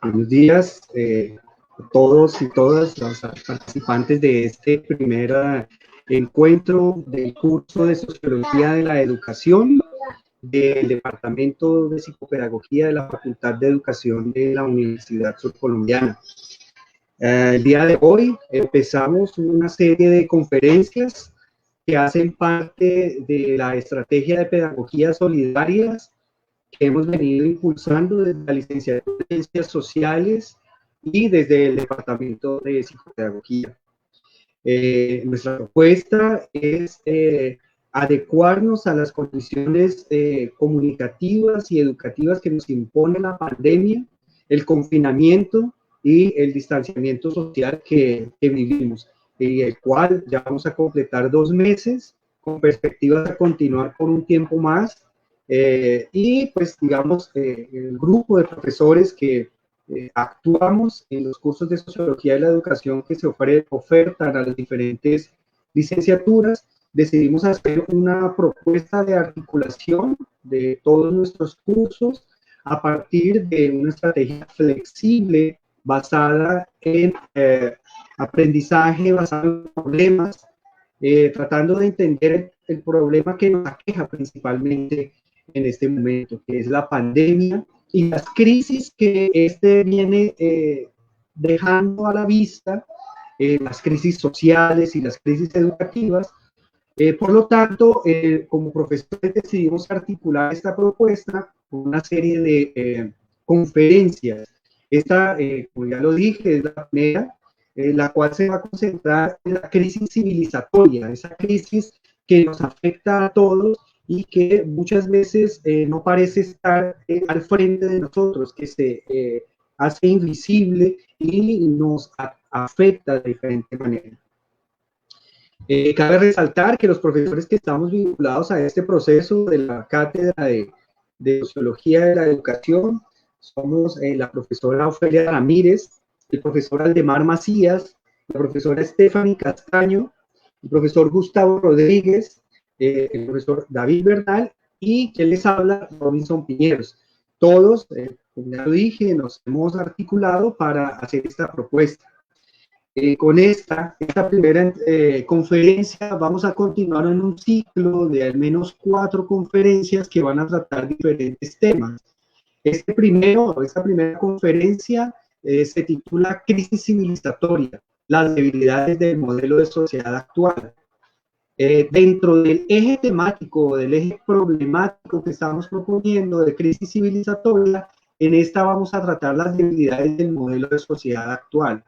Buenos días a todos y todas los participantes de este primer encuentro del curso de Sociología de la Educación del Departamento de Psicopedagogía de la Facultad de Educación de la Universidad Surcolombiana. El día de hoy empezamos una serie de conferencias que hacen parte de la estrategia de pedagogías solidarias que hemos venido impulsando desde la licenciatura en Ciencias Sociales y desde el Departamento de Psicopedagogía. Nuestra propuesta es adecuarnos a las condiciones comunicativas y educativas que nos impone la pandemia, el confinamiento y el distanciamiento social que vivimos, y el cual ya vamos a completar 2 meses con perspectivas de continuar por un tiempo más. Y pues digamos, el grupo de profesores que actuamos en los cursos de Sociología de la Educación que se ofertan a las diferentes licenciaturas, decidimos hacer una propuesta de articulación de todos nuestros cursos a partir de una estrategia flexible basada en aprendizaje, basado en problemas, tratando de entender el problema que nos aqueja principalmente en este momento, que es la pandemia y las crisis que viene dejando a la vista, las crisis sociales y las crisis educativas. Por lo tanto, como profesores decidimos articular esta propuesta con una serie de conferencias. Esta, como ya lo dije, es la primera, la cual se va a concentrar en la crisis civilizatoria, esa crisis que nos afecta a todos y que muchas veces no parece estar al frente de nosotros, que se hace invisible y nos afecta de diferente manera. Cabe resaltar que los profesores que estamos vinculados a este proceso de la Cátedra de Sociología de la Educación somos la profesora Ofelia Ramírez, el profesor Aldemar Macías, la profesora Stephanie Castaño, el profesor Gustavo Rodríguez, el profesor David Bernal y quien les habla, Robinson Piñeros. Todos, como ya lo dije, nos hemos articulado para hacer esta propuesta. Con esta primera conferencia vamos a continuar en un ciclo de al menos 4 conferencias que van a tratar diferentes temas. Esta primera conferencia se titula Crisis civilizatoria, las debilidades del modelo de sociedad actual. Dentro del eje temático, del eje problemático que estamos proponiendo de crisis civilizatoria, en esta vamos a tratar las debilidades del modelo de sociedad actual.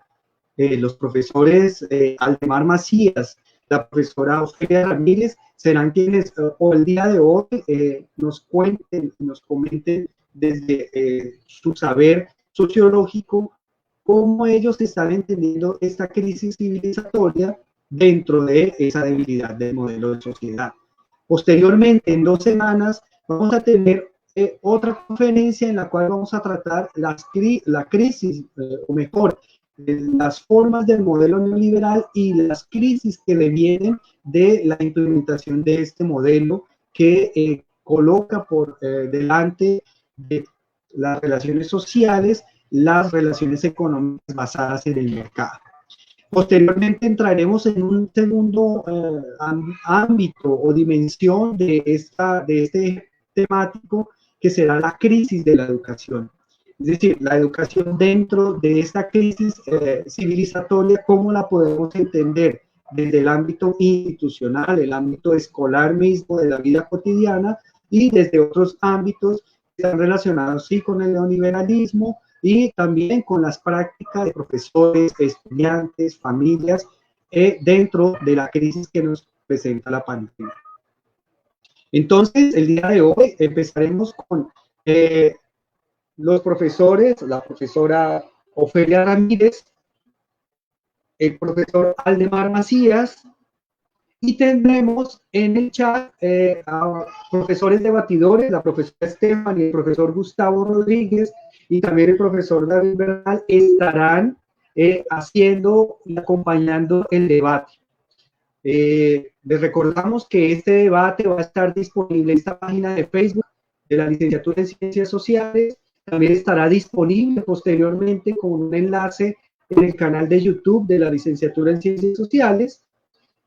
Los profesores Aldemar Macías, la profesora Ofelia Ramírez, serán quienes o el día de hoy nos cuenten, nos comenten desde su saber sociológico cómo ellos están entendiendo esta crisis civilizatoria dentro de esa debilidad del modelo de sociedad. Posteriormente, en 2 semanas, vamos a tener otra conferencia en la cual vamos a tratar la crisis, o mejor, las formas del modelo neoliberal y las crisis que devienen de la implementación de este modelo que coloca por delante de las relaciones sociales, las relaciones económicas basadas en el mercado. Posteriormente entraremos en un segundo ámbito o dimensión de este temático que será la crisis de la educación. Es decir, la educación dentro de esta crisis civilizatoria, ¿cómo la podemos entender? Desde el ámbito institucional, el ámbito escolar mismo de la vida cotidiana y desde otros ámbitos que están relacionados sí con el neoliberalismo y también con las prácticas de profesores, estudiantes, familias dentro de la crisis que nos presenta la pandemia. Entonces, el día de hoy empezaremos con los profesores, la profesora Ofelia Ramírez, el profesor Aldemar Macías, y tendremos en el chat a profesores debatidores, la profesora Stephanie y el profesor Gustavo Rodríguez, y también el profesor David Bernal estarán haciendo y acompañando el debate. Les recordamos que este debate va a estar disponible en esta página de Facebook de la Licenciatura en Ciencias Sociales también estará disponible posteriormente con un enlace en el canal de YouTube de la Licenciatura en Ciencias Sociales,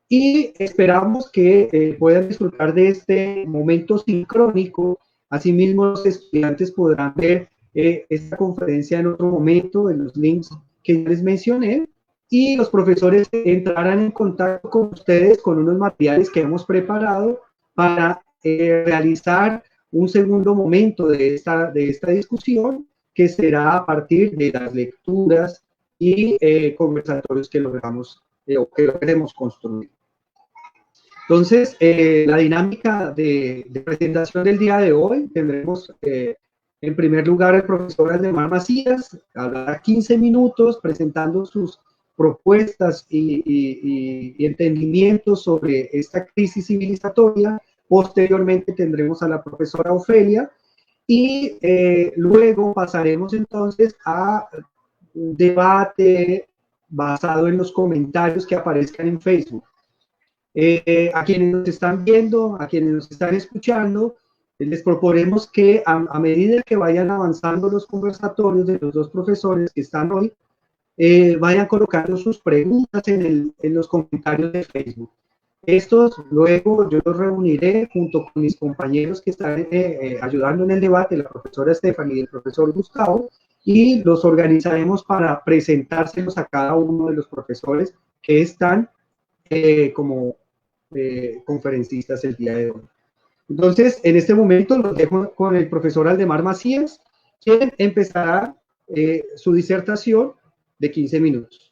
y esperamos que puedan disfrutar de este momento sincrónico. Asimismo, los estudiantes podrán ver esta conferencia en otro momento en los links que les mencioné, y los profesores entrarán en contacto con ustedes con unos materiales que hemos preparado para realizar un segundo momento de esta discusión, que será a partir de las lecturas y conversatorios que logramos o que logremos construir. Entonces, la dinámica de presentación del día de hoy, tendremos en primer lugar el profesor Aldemar Macías, hablará 15 minutos presentando sus propuestas y entendimientos sobre esta crisis civilizatoria. Posteriormente tendremos a la profesora Ofelia, y luego pasaremos entonces a un debate basado en los comentarios que aparezcan en Facebook. A quienes nos están viendo, a quienes nos están escuchando, les proponemos que a medida que vayan avanzando los conversatorios de los dos profesores que están hoy, vayan colocando sus preguntas en los comentarios de Facebook. Estos luego yo los reuniré junto con mis compañeros que están ayudando en el debate, la profesora Stephanie y el profesor Gustavo, y los organizaremos para presentárselos a cada uno de los profesores que están como conferencistas el día de hoy. Entonces, en este momento los dejo con el profesor Aldemar Macías, quien empezará su disertación de 15 minutos.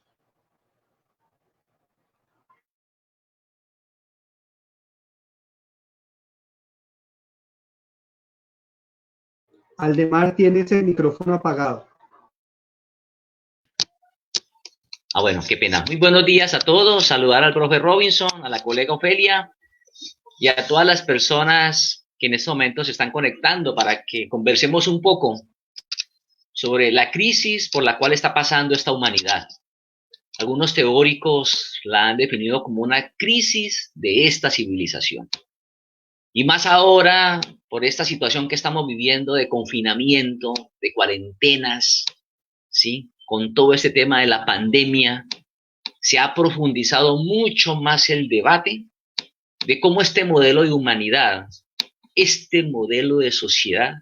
Aldemar, tienes el micrófono apagado. Bueno, qué pena. Muy buenos días a todos. Saludar al profe Robinson, a la colega Ofelia y a todas las personas que en este momento se están conectando para que conversemos un poco sobre la crisis por la cual está pasando esta humanidad. Algunos teóricos la han definido como una crisis de esta civilización. Y más ahora, por esta situación que estamos viviendo de confinamiento, de cuarentenas, ¿sí? Con todo este tema de la pandemia, se ha profundizado mucho más el debate de cómo este modelo de humanidad, este modelo de sociedad,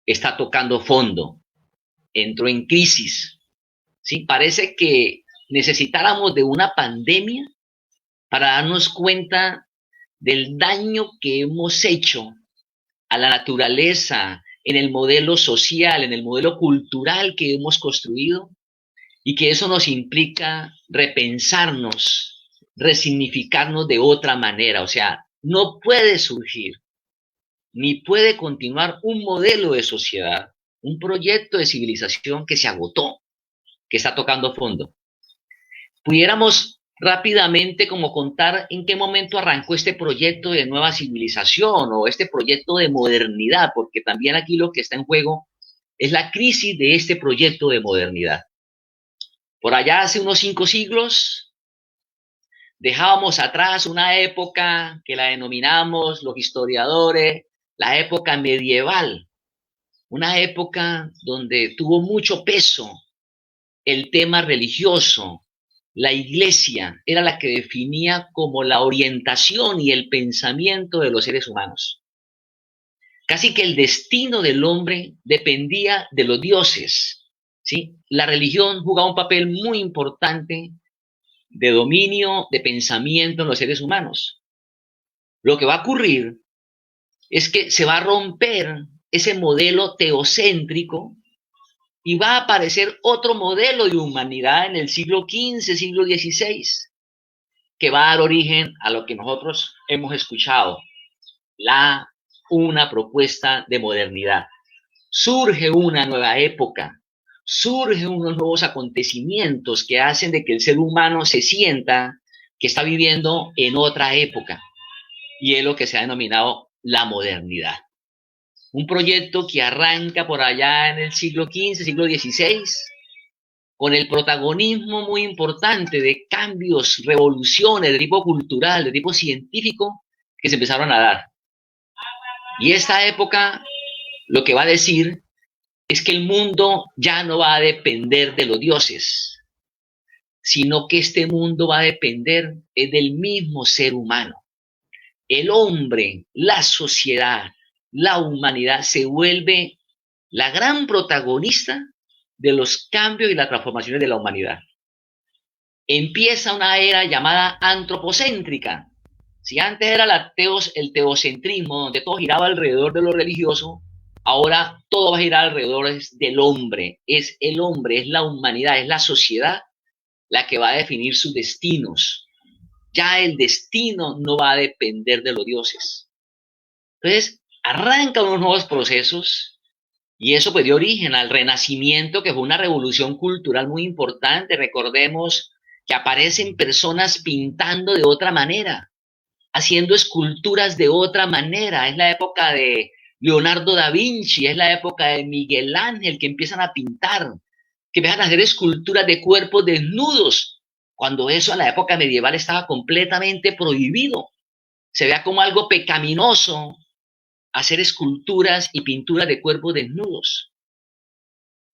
está tocando fondo, entró en crisis. ¿Sí? Parece que necesitáramos de una pandemia para darnos cuenta del daño que hemos hecho a la naturaleza, en el modelo social, en el modelo cultural que hemos construido, y que eso nos implica repensarnos, resignificarnos de otra manera. O sea, no puede surgir ni puede continuar un modelo de sociedad, un proyecto de civilización que se agotó, que está tocando fondo. Pudiéramos rápidamente como contar en qué momento arrancó este proyecto de nueva civilización o este proyecto de modernidad, porque también aquí lo que está en juego es la crisis de este proyecto de modernidad. Por allá hace unos 5 siglos dejábamos atrás una época que la denominamos los historiadores la época medieval, una época donde tuvo mucho peso el tema religioso. La iglesia era la que definía como la orientación y el pensamiento de los seres humanos. Casi que el destino del hombre dependía de los dioses, ¿sí? La religión jugaba un papel muy importante de dominio, de pensamiento en los seres humanos. Lo que va a ocurrir es que se va a romper ese modelo teocéntrico y va a aparecer otro modelo de humanidad en el siglo XV, siglo XVI, que va a dar origen a lo que nosotros hemos escuchado, una propuesta de modernidad. Surge una nueva época, surgen unos nuevos acontecimientos que hacen de que el ser humano se sienta que está viviendo en otra época, y es lo que se ha denominado la modernidad. Un proyecto que arranca por allá en el siglo XV, siglo XVI, con el protagonismo muy importante de cambios, revoluciones de tipo cultural, de tipo científico, que se empezaron a dar. Y esta época lo que va a decir es que el mundo ya no va a depender de los dioses, sino que este mundo va a depender del mismo ser humano. El hombre, la sociedad, la humanidad se vuelve la gran protagonista de los cambios y las transformaciones de la humanidad. Empieza una era llamada antropocéntrica. Si antes era el teocentrismo, donde todo giraba alrededor de lo religioso, ahora todo va a girar alrededor del hombre. Es el hombre, es la humanidad, es la sociedad la que va a definir sus destinos. Ya el destino no va a depender de los dioses. Entonces, arrancan unos nuevos procesos y eso pues dio origen al Renacimiento, que fue una revolución cultural muy importante. Recordemos que aparecen personas pintando de otra manera, haciendo esculturas de otra manera. Es la época de Leonardo da Vinci, es la época de Miguel Ángel, que empiezan a pintar, que empiezan a hacer esculturas de cuerpos desnudos, cuando eso en la época medieval estaba completamente prohibido. Se veía como algo pecaminoso hacer esculturas y pinturas de cuerpos desnudos.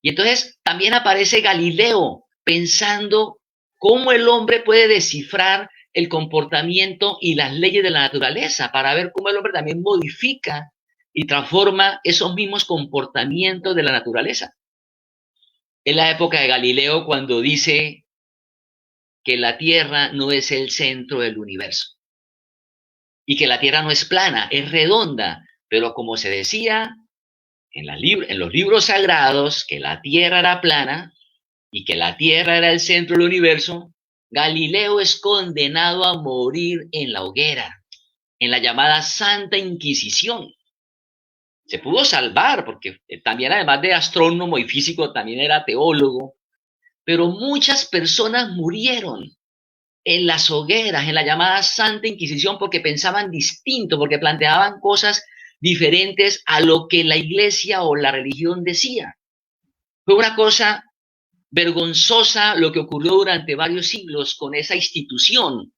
Y entonces también aparece Galileo pensando cómo el hombre puede descifrar el comportamiento y las leyes de la naturaleza para ver cómo el hombre también modifica y transforma esos mismos comportamientos de la naturaleza. Es la época de Galileo cuando dice que la Tierra no es el centro del universo y que la Tierra no es plana, es redonda, pero como se decía en los libros sagrados que la Tierra era plana y que la Tierra era el centro del universo, Galileo es condenado a morir en la hoguera, en la llamada Santa Inquisición. Se pudo salvar porque también, además de astrónomo y físico, también era teólogo, pero muchas personas murieron en las hogueras, en la llamada Santa Inquisición, porque pensaban distinto, porque planteaban cosas diferentes a lo que la iglesia o la religión decía. Fue una cosa vergonzosa lo que ocurrió durante varios siglos con esa institución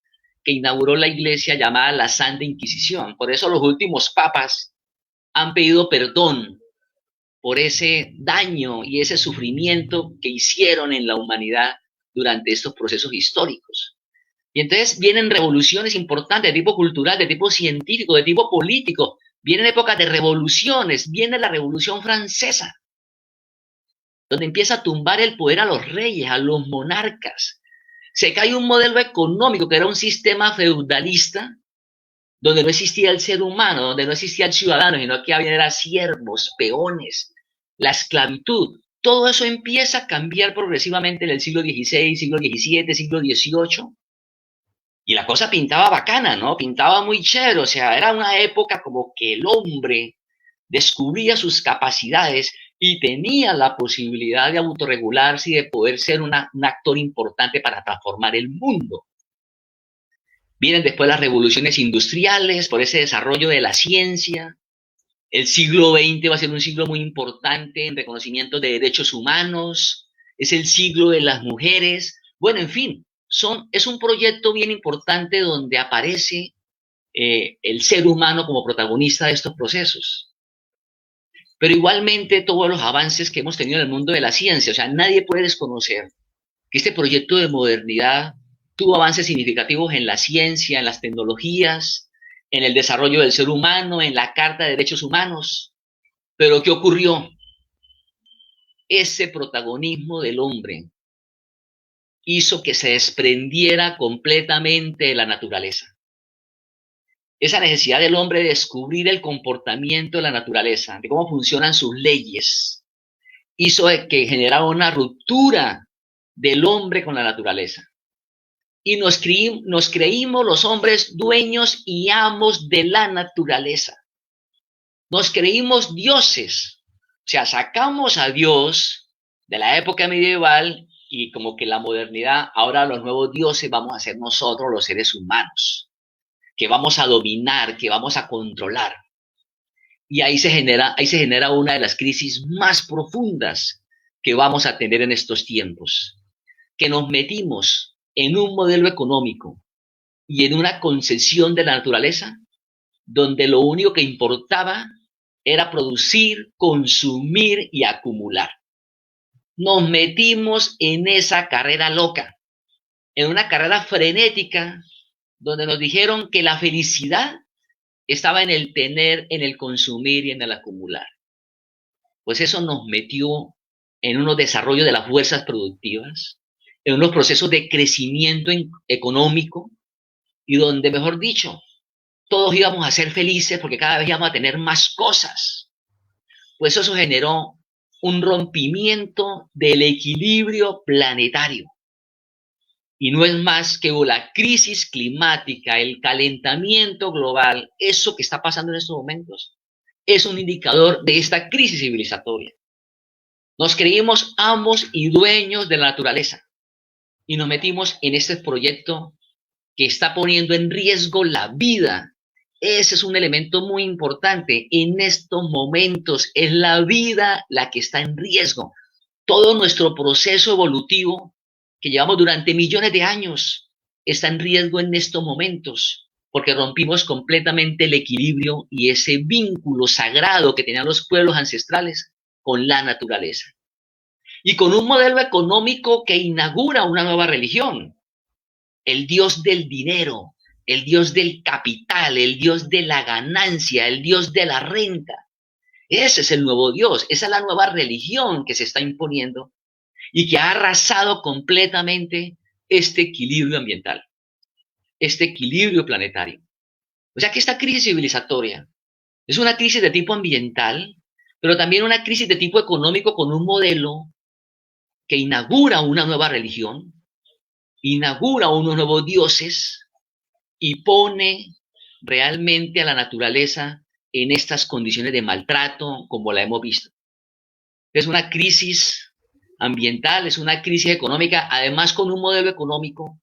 que inauguró la iglesia llamada la Santa Inquisición. Por eso los últimos papas han pedido perdón por ese daño y ese sufrimiento que hicieron en la humanidad durante estos procesos históricos. Y entonces vienen revoluciones importantes de tipo cultural, de tipo científico, de tipo político. Vienen épocas de revoluciones, viene la Revolución Francesa, donde empieza a tumbar el poder a los reyes, a los monarcas. Se cae un modelo económico que era un sistema feudalista, donde no existía el ser humano, donde no existía el ciudadano, sino que había siervos, peones, la esclavitud. Todo eso empieza a cambiar progresivamente en el siglo XVI, siglo XVII, siglo XVIII. Y la cosa pintaba bacana, ¿no? Pintaba muy chévere, o sea, era una época como que el hombre descubría sus capacidades y tenía la posibilidad de autorregularse y de poder ser un actor importante para transformar el mundo. Vienen después las revoluciones industriales por ese desarrollo de la ciencia. El siglo XX va a ser un siglo muy importante en reconocimiento de derechos humanos. Es el siglo de las mujeres. Bueno, en fin, es un proyecto bien importante donde aparece el ser humano como protagonista de estos procesos. Pero igualmente todos los avances que hemos tenido en el mundo de la ciencia, o sea, nadie puede desconocer que este proyecto de modernidad tuvo avances significativos en la ciencia, en las tecnologías, en el desarrollo del ser humano, en la Carta de Derechos Humanos. Pero ¿qué ocurrió? Ese protagonismo del hombre hizo que se desprendiera completamente de la naturaleza. Esa necesidad del hombre de descubrir el comportamiento de la naturaleza, de cómo funcionan sus leyes, hizo que generara una ruptura del hombre con la naturaleza. Y nos creímos los hombres dueños y amos de la naturaleza. Nos creímos dioses. O sea, sacamos a Dios de la época medieval y como que la modernidad, ahora los nuevos dioses vamos a ser nosotros los seres humanos, que vamos a dominar, que vamos a controlar. Y ahí se genera una de las crisis más profundas que vamos a tener en estos tiempos, que nos metimos en un modelo económico y en una concesión de la naturaleza donde lo único que importaba era producir, consumir y acumular. Nos metimos en esa carrera loca, en una carrera frenética, donde nos dijeron que la felicidad estaba en el tener, en el consumir y en el acumular. Pues eso nos metió en unos desarrollos de las fuerzas productivas, en unos procesos de crecimiento económico, y donde, mejor dicho, todos íbamos a ser felices porque cada vez íbamos a tener más cosas. Pues eso generó un rompimiento del equilibrio planetario. Y no es más que la crisis climática, el calentamiento global, eso que está pasando en estos momentos, es un indicador de esta crisis civilizatoria. Nos creímos amos y dueños de la naturaleza y nos metimos en este proyecto que está poniendo en riesgo la vida. Ese es un elemento muy importante. En estos momentos es la vida la que está en riesgo. Todo nuestro proceso evolutivo que llevamos durante millones de años está en riesgo en estos momentos, porque rompimos completamente el equilibrio y ese vínculo sagrado que tenían los pueblos ancestrales con la naturaleza. Y con un modelo económico que inaugura una nueva religión, el Dios del dinero, el Dios del capital, el Dios de la ganancia, el Dios de la renta. Ese es el nuevo Dios, esa es la nueva religión que se está imponiendo y que ha arrasado completamente este equilibrio ambiental, este equilibrio planetario. O sea que esta crisis civilizatoria es una crisis de tipo ambiental, pero también una crisis de tipo económico con un modelo que inaugura una nueva religión, inaugura unos nuevos dioses y pone realmente a la naturaleza en estas condiciones de maltrato como la hemos visto. Es una crisis ambiental, es una crisis económica, además con un modelo económico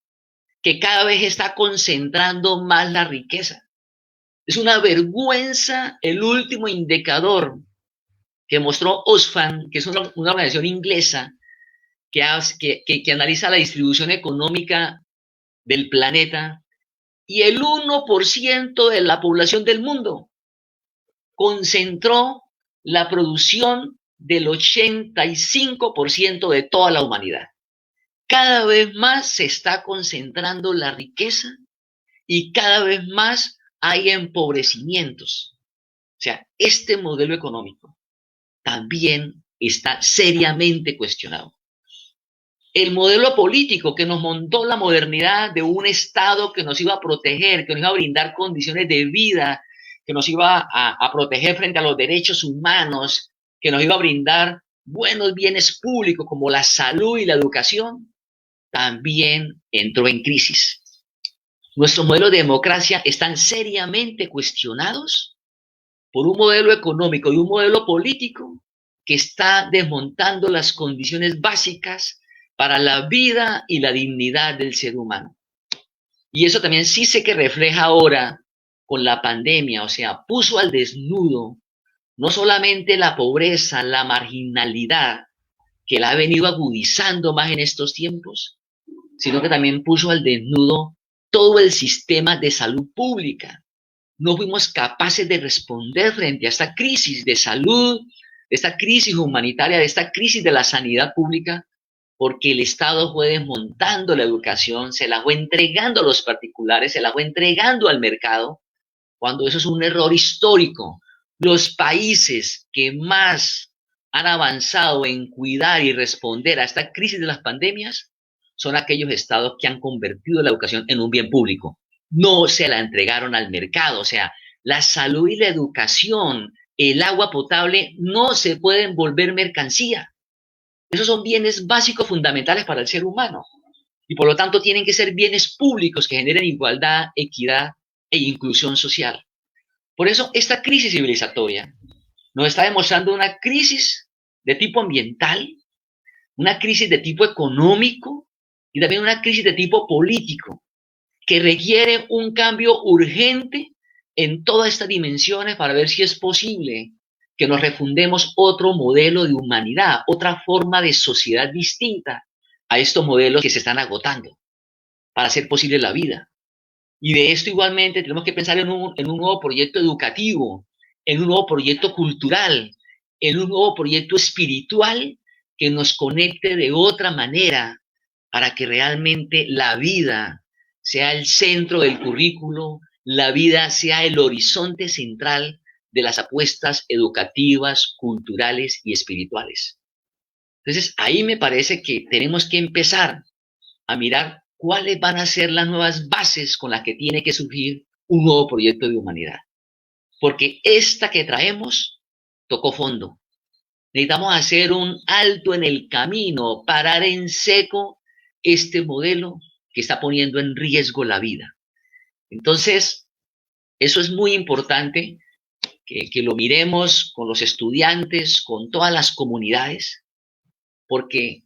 que cada vez está concentrando más la riqueza. Es una vergüenza el último indicador que mostró Oxfam, que es una organización inglesa que analiza la distribución económica del planeta, y el 1% de la población del mundo concentró la producción del 85% de toda la humanidad. Cada vez más se está concentrando la riqueza y cada vez más hay empobrecimientos. O sea, este modelo económico también está seriamente cuestionado. El modelo político que nos montó la modernidad de un Estado que nos iba a proteger, que nos iba a brindar condiciones de vida, que nos iba a proteger frente a los derechos humanos, que nos iba a brindar buenos bienes públicos como la salud y la educación, también entró en crisis. Nuestros modelos de democracia están seriamente cuestionados por un modelo económico y un modelo político que está desmontando las condiciones básicas para la vida y la dignidad del ser humano. Y eso también sí sé que refleja ahora con la pandemia, o sea, puso al desnudo no solamente la pobreza, la marginalidad, que la ha venido agudizando más en estos tiempos, sino que también puso al desnudo todo el sistema de salud pública. No fuimos capaces de responder frente a esta crisis de salud, de esta crisis humanitaria, de esta crisis de la sanidad pública, porque el Estado fue desmontando la educación, se la fue entregando a los particulares, se la fue entregando al mercado, cuando eso es un error histórico. Los países que más han avanzado en cuidar y responder a esta crisis de las pandemias son aquellos estados que han convertido la educación en un bien público. No se la entregaron al mercado, o sea, la salud y la educación, el agua potable no se pueden volver mercancía. Esos son bienes básicos fundamentales para el ser humano y por lo tanto tienen que ser bienes públicos que generen igualdad, equidad e inclusión social. Por eso esta crisis civilizatoria nos está demostrando una crisis de tipo ambiental, una crisis de tipo económico y también una crisis de tipo político que requiere un cambio urgente en todas estas dimensiones para ver si es posible que nos refundemos otro modelo de humanidad, otra forma de sociedad distinta a estos modelos que se están agotando para hacer posible la vida. Y de esto igualmente tenemos que pensar en un nuevo proyecto educativo en un nuevo proyecto cultural, en un nuevo proyecto espiritual que nos conecte de otra manera para que realmente la vida sea el centro del currículo, la vida sea el horizonte central de las apuestas educativas, culturales y espirituales. Entonces, ahí me parece que tenemos que empezar a mirar cuáles van a ser las nuevas bases con las que tiene que surgir un nuevo proyecto de humanidad. Porque esta que traemos tocó fondo. Necesitamos hacer un alto en el camino, parar en seco este modelo que está poniendo en riesgo la vida. Entonces, eso es muy importante que lo miremos con los estudiantes, con todas las comunidades, porque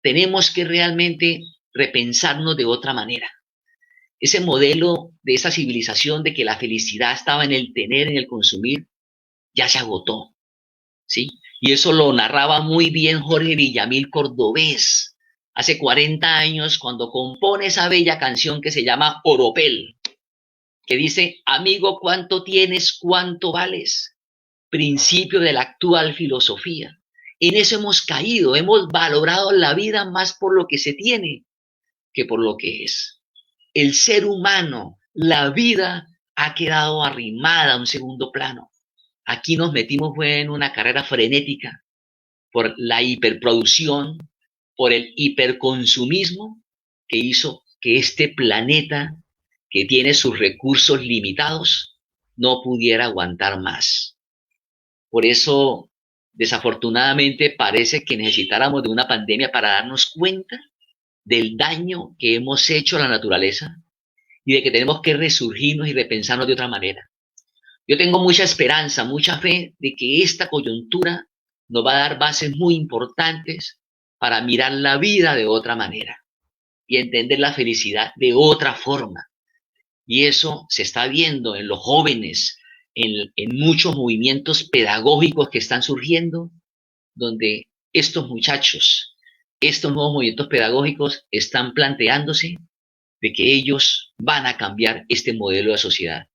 tenemos que realmente repensarnos de otra manera. Ese modelo de esa civilización de que la felicidad estaba en el tener, en el consumir, ya se agotó, ¿sí? Y eso lo narraba muy bien Jorge Villamil Cordobés hace 40 años cuando compone esa bella canción que se llama Oropel, que dice: amigo, ¿cuánto tienes? ¿Cuánto vales? Principio de la actual filosofía. En eso hemos caído, hemos valorado la vida más por lo que se tiene que por lo que es. El ser humano, la vida, ha quedado arrimada a un segundo plano. Aquí nos metimos en una carrera frenética por la hiperproducción, por el hiperconsumismo que hizo que este planeta, que tiene sus recursos limitados, no pudiera aguantar más. Por eso, desafortunadamente, parece que necesitáramos de una pandemia para darnos cuenta del daño que hemos hecho a la naturaleza y de que tenemos que resurgirnos y repensarnos de otra manera. Yo tengo mucha esperanza, mucha fe de que esta coyuntura nos va a dar bases muy importantes para mirar la vida de otra manera y entender la felicidad de otra forma. Y eso se está viendo en los jóvenes, en muchos movimientos pedagógicos que están surgiendo, donde estos muchachos, estos nuevos movimientos pedagógicos están planteándose de que ellos van a cambiar este modelo de sociedad,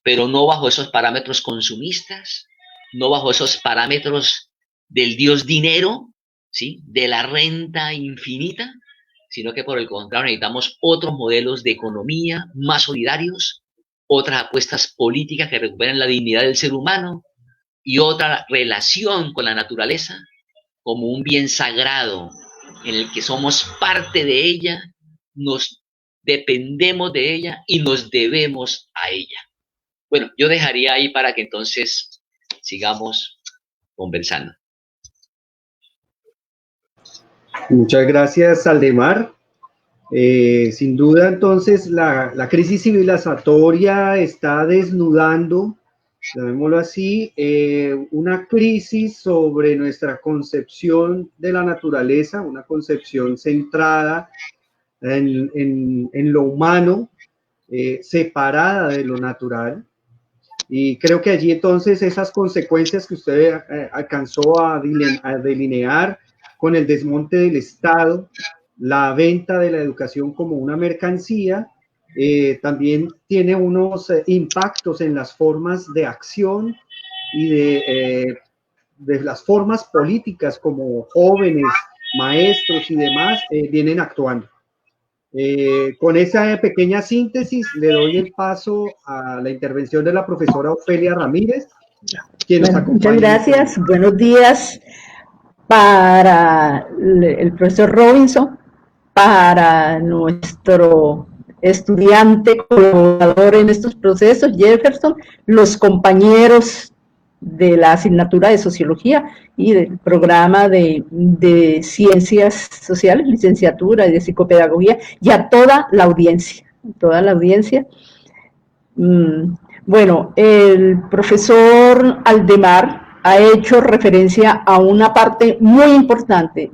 pero no bajo esos parámetros consumistas, no bajo esos parámetros del Dios dinero, ¿sí?, de la renta infinita, sino que por el contrario necesitamos otros modelos de economía más solidarios, otras apuestas políticas que recuperen la dignidad del ser humano y otra relación con la naturaleza como un bien sagrado en el que somos parte de ella, nos dependemos de ella y nos debemos a ella. Bueno, yo dejaría ahí para que entonces sigamos conversando. Muchas gracias, Aldemar. Sin duda, entonces, la crisis civilizatoria está desnudando, llamémoslo así, una crisis sobre nuestra concepción de la naturaleza, una concepción centrada en lo humano, separada de lo natural. Y creo que allí entonces esas consecuencias que usted alcanzó a delinear con el desmonte del Estado, la venta de la educación como una mercancía, también tiene unos impactos en las formas de acción y de las formas políticas como jóvenes, maestros y demás vienen actuando. Con esa pequeña síntesis le doy el paso a la intervención de la profesora Ofelia Ramírez, quien nos acompaña. Muchas gracias, buenos días para el profesor Robinson, para nuestro estudiante colaborador en estos procesos, Jefferson, los compañeros de la asignatura de Sociología y del programa de Ciencias Sociales, licenciatura y de Psicopedagogía, y a toda la audiencia, Bueno, el profesor Aldemar ha hecho referencia a una parte muy importante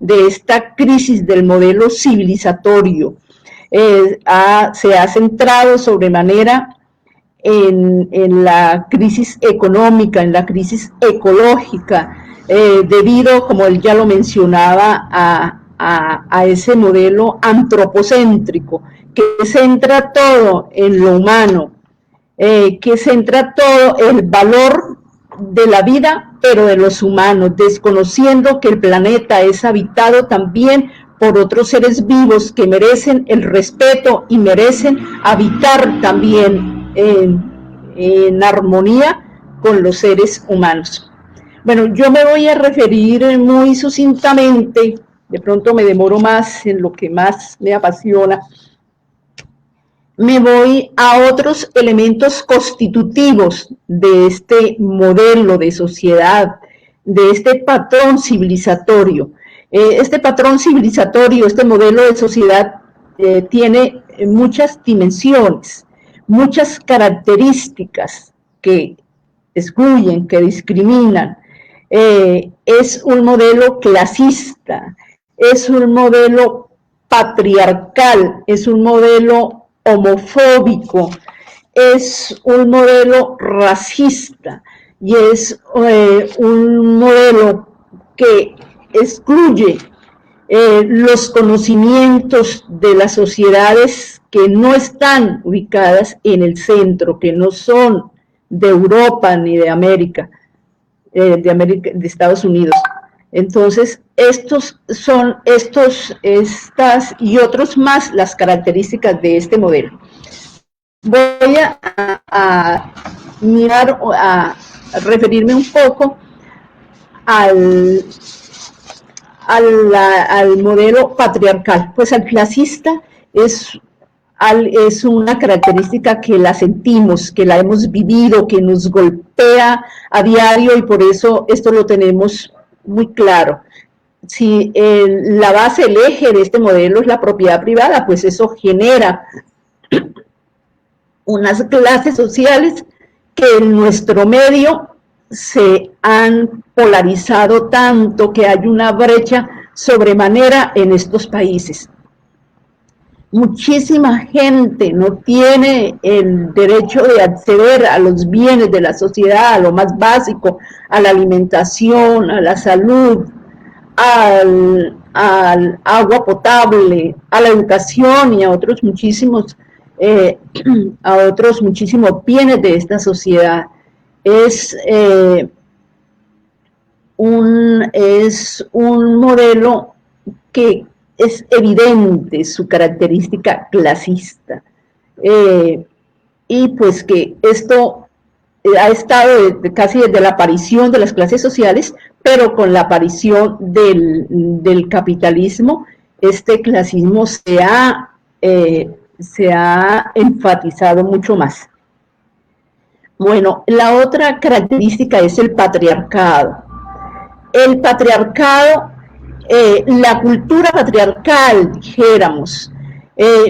de esta crisis del modelo civilizatorio. Se ha centrado sobremanera en la crisis económica, en la crisis ecológica, debido, como él ya lo mencionaba, a ese modelo antropocéntrico que centra todo en lo humano, que centra todo el valor de la vida, pero de los humanos, desconociendo que el planeta es habitado también por otros seres vivos que merecen el respeto y merecen habitar también en armonía con los seres humanos. Bueno, yo me voy a referir muy sucintamente, de pronto me demoro más en lo que más me apasiona. Me voy a otros elementos constitutivos de este modelo de sociedad, de este patrón civilizatorio. Este patrón civilizatorio, este modelo de sociedad tiene muchas dimensiones, muchas características que excluyen, que discriminan. Es un modelo clasista, es un modelo patriarcal, es un modelo homofóbico, es un modelo racista y es un modelo que excluye los conocimientos de las sociedades que no están ubicadas en el centro, que no son de Europa ni de América, de Estados Unidos. Entonces, estas y otros más las características de este modelo. Voy a mirar, a referirme un poco al modelo patriarcal. Pues al clasista es una característica que la sentimos, que la hemos vivido, que nos golpea a diario y por eso esto lo tenemos muy claro. Si la base, el eje de este modelo es la propiedad privada, pues eso genera unas clases sociales que en nuestro medio se han polarizado tanto que hay una brecha sobremanera en estos países. Muchísima gente no tiene el derecho de acceder a los bienes de la sociedad, a lo más básico, a la alimentación, a la salud, al agua potable, a la educación y a otros muchísimos bienes de esta sociedad. Es un modelo que es evidente su característica clasista, y pues que esto ha estado casi desde la aparición de las clases sociales, pero con la aparición del capitalismo, este clasismo se ha enfatizado mucho más. Bueno, la otra característica es el patriarcado. El patriarcado, la cultura patriarcal, dijéramos,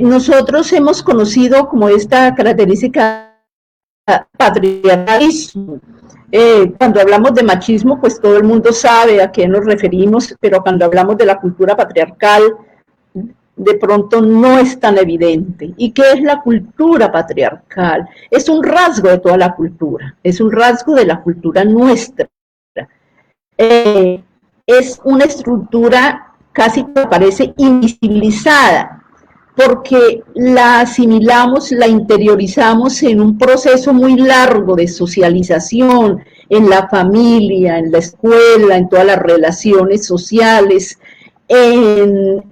nosotros hemos conocido como esta característica patriarcalismo. Cuando hablamos de machismo, pues todo el mundo sabe a qué nos referimos, pero cuando hablamos de la cultura patriarcal, de pronto no es tan evidente. ¿Y qué es la cultura patriarcal? Es un rasgo de toda la cultura, es un rasgo de la cultura nuestra. Es una estructura casi que parece invisibilizada, porque la asimilamos, la interiorizamos en un proceso muy largo de socialización, en la familia, en la escuela, en todas las relaciones sociales, en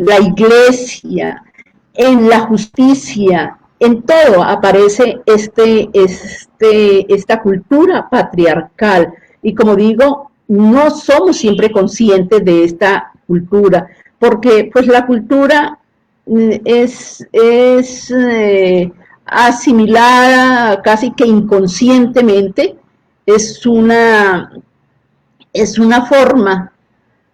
la iglesia, en la justicia, en todo aparece esta cultura patriarcal. Y como digo, no somos siempre conscientes de esta cultura, porque pues la cultura es asimilada casi que inconscientemente, es una forma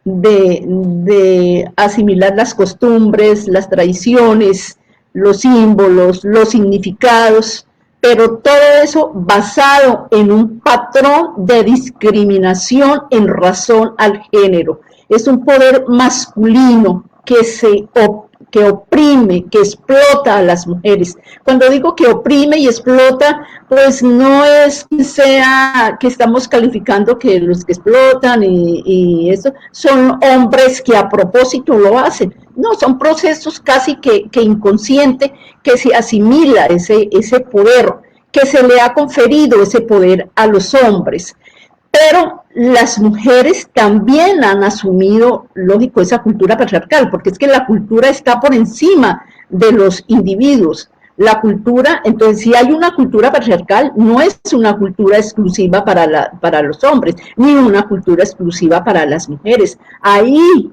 de asimilar las costumbres, las tradiciones, los símbolos, los significados, pero todo eso basado en un patrón de discriminación en razón al género. Es un poder masculino que oprime, que explota a las mujeres. Cuando digo que oprime y explota, pues no es que estamos calificando que los que explotan y eso son hombres que a propósito lo hacen. No, son procesos casi que inconscientes, que se asimila ese poder, que se le ha conferido ese poder a los hombres. Pero las mujeres también han asumido, lógico, esa cultura patriarcal, porque es que la cultura está por encima de los individuos. La cultura, entonces, si hay una cultura patriarcal, no es una cultura exclusiva para los hombres, ni una cultura exclusiva para las mujeres. Ahí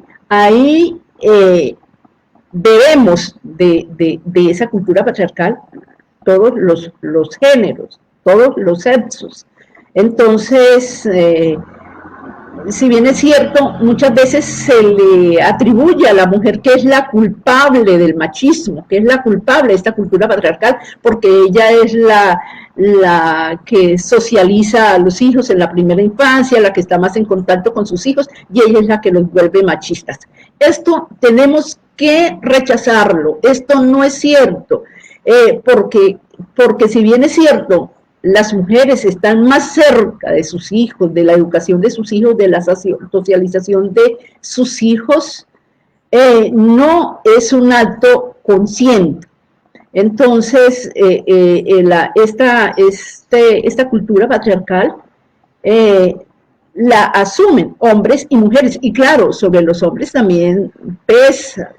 debemos de esa cultura patriarcal todos los géneros, todos los sexos. Entonces, si bien es cierto, muchas veces se le atribuye a la mujer que es la culpable del machismo, que es la culpable de esta cultura patriarcal, porque ella es la que socializa a los hijos en la primera infancia, la que está más en contacto con sus hijos, y ella es la que los vuelve machistas. Esto tenemos que rechazarlo, esto no es cierto, porque si bien es cierto, las mujeres están más cerca de sus hijos, de la educación de sus hijos, de la socialización de sus hijos, no es un acto consciente. Entonces, esta cultura patriarcal la asumen hombres y mujeres, y claro, sobre los hombres también pesa,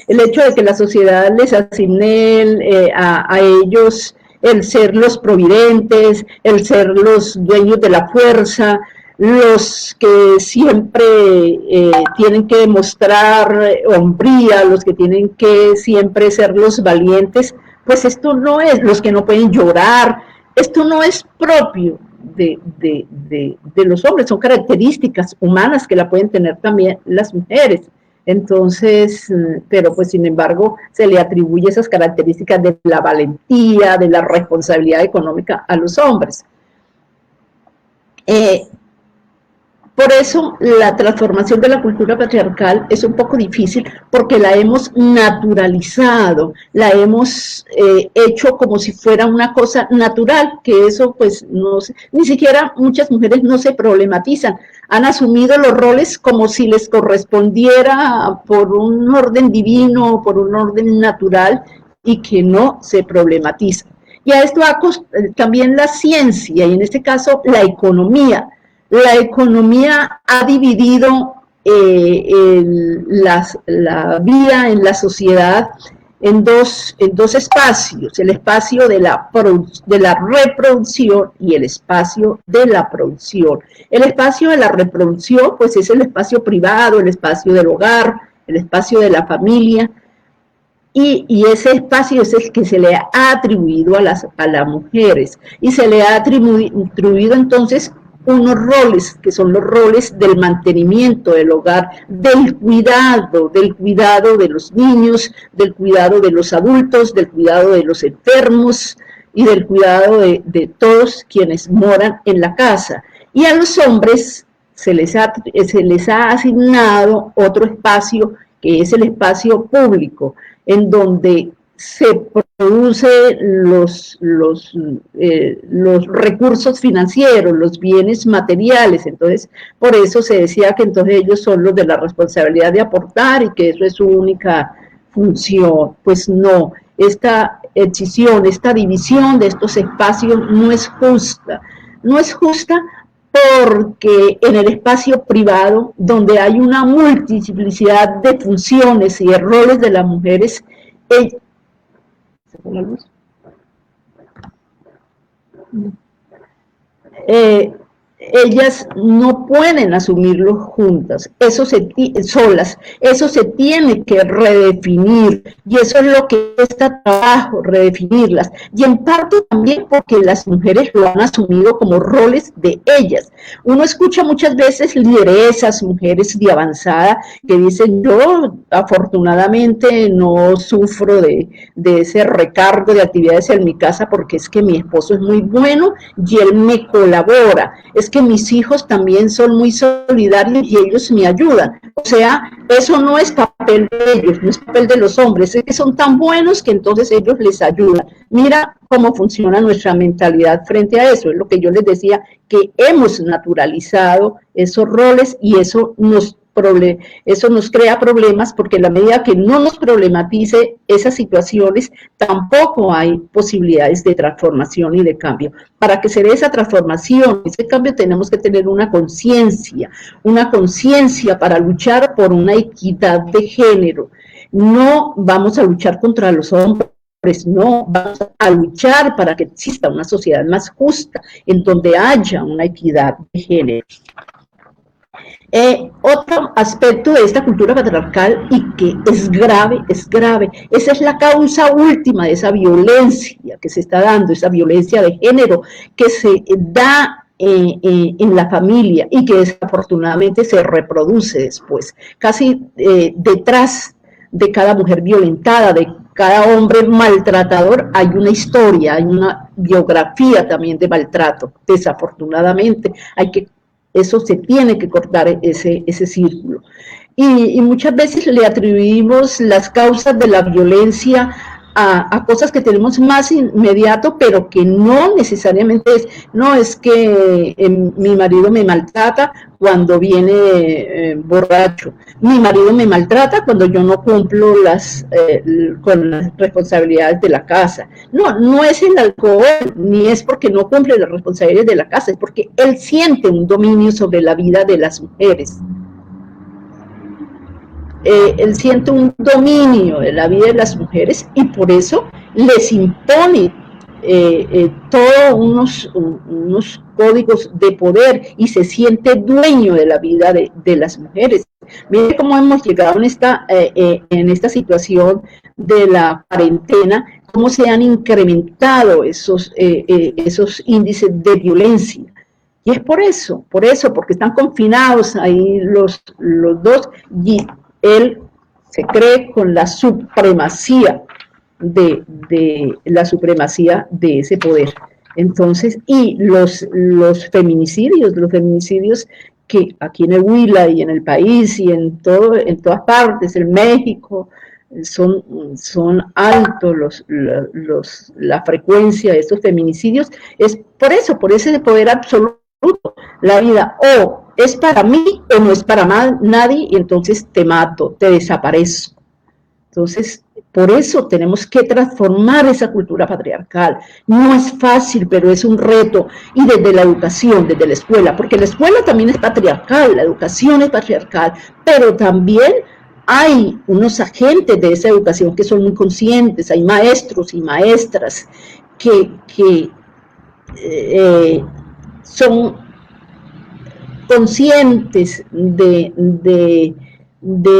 el hecho de que la sociedad les asigne a ellos el ser los providentes, el ser los dueños de la fuerza, los que siempre tienen que demostrar hombría, los que tienen que siempre ser los valientes, pues esto no es, los que no pueden llorar, esto no es propio de los hombres, son características humanas que la pueden tener también las mujeres. Entonces, pero pues sin embargo se le atribuye esas características de la valentía, de la responsabilidad económica a los hombres. Por eso la transformación de la cultura patriarcal es un poco difícil porque la hemos naturalizado, la hemos hecho como si fuera una cosa natural, que eso pues no, ni siquiera muchas mujeres no se problematizan, han asumido los roles como si les correspondiera por un orden divino, por un orden natural y que no se problematizan. Y a esto también la ciencia y en este caso la economía. La economía ha dividido la vida en la sociedad en dos espacios, el espacio de la reproducción y el espacio de la producción. El espacio de la reproducción, pues es el espacio privado, el espacio del hogar, el espacio de la familia, y ese espacio es el que se le ha atribuido a las mujeres, y se le ha atribuido entonces unos roles, que son los roles del mantenimiento del hogar, del cuidado de los niños, del cuidado de los adultos, del cuidado de los enfermos y del cuidado de todos quienes moran en la casa. Y a los hombres se les ha asignado otro espacio, que es el espacio público, en donde se producen los recursos financieros, los bienes materiales. Entonces, por eso se decía que entonces ellos son los de la responsabilidad de aportar y que eso es su única función. Pues no, esta escisión, esta división de estos espacios no es justa. No es justa porque en el espacio privado, donde hay una multiplicidad de funciones y de roles de las mujeres, ellas no pueden asumirlo juntas, solas, eso se tiene que redefinir, y eso es lo que cuesta trabajo, redefinirlas, y en parte también porque las mujeres lo han asumido como roles de ellas. Uno escucha muchas veces lideresas, mujeres de avanzada, que dicen: yo afortunadamente no sufro de ese recargo de actividades en mi casa porque es que mi esposo es muy bueno y él me colabora, es que mis hijos también son muy solidarios y ellos me ayudan. O sea, eso no es papel de ellos, no es papel de los hombres, es que son tan buenos que entonces ellos les ayudan. Mira cómo funciona nuestra mentalidad frente a eso, es lo que yo les decía, que hemos naturalizado esos roles y eso nos eso nos crea problemas, porque en la medida que no nos problematice esas situaciones, tampoco hay posibilidades de transformación y de cambio. Para que se dé esa transformación, ese cambio, tenemos que tener una conciencia para luchar por una equidad de género. No vamos a luchar contra los hombres, no, vamos a luchar para que exista una sociedad más justa, en donde haya una equidad de género. Otro aspecto de esta cultura patriarcal, y que es grave, esa es la causa última de esa violencia que se está dando, esa violencia de género que se da en la familia y que desafortunadamente se reproduce después. Casi detrás de cada mujer violentada, de cada hombre maltratador, hay una historia, hay una biografía también de maltrato. Desafortunadamente, eso se tiene que cortar, ese círculo. Y muchas veces le atribuimos las causas de la violencia a cosas que tenemos más inmediato, pero que no necesariamente es que mi marido me maltrata cuando viene borracho, mi marido me maltrata cuando yo no cumplo con las responsabilidades de la casa. No es el alcohol, ni es porque no cumple las responsabilidades de la casa, es porque él siente un dominio sobre la vida de las mujeres. Él siente un dominio de la vida de las mujeres y por eso les impone todos unos códigos de poder y se siente dueño de la vida de las mujeres. Miren cómo hemos llegado en esta situación de la cuarentena, cómo se han incrementado esos índices de violencia. Y es por eso, porque están confinados ahí los dos, y él se cree con la supremacía de ese poder. Entonces, y los feminicidios que aquí en el Huila y en el país y en todas partes, en México, son altos la frecuencia de estos feminicidios, es por ese poder absoluto. La vida o es para mí o no es para nadie, y entonces te mato, te desaparezco. Entonces, por eso tenemos que transformar esa cultura patriarcal. No es fácil, pero es un reto, y desde la educación, desde la escuela, porque la escuela también es patriarcal, la educación es patriarcal, pero también hay unos agentes de esa educación que son muy conscientes, hay maestros y maestras que son conscientes de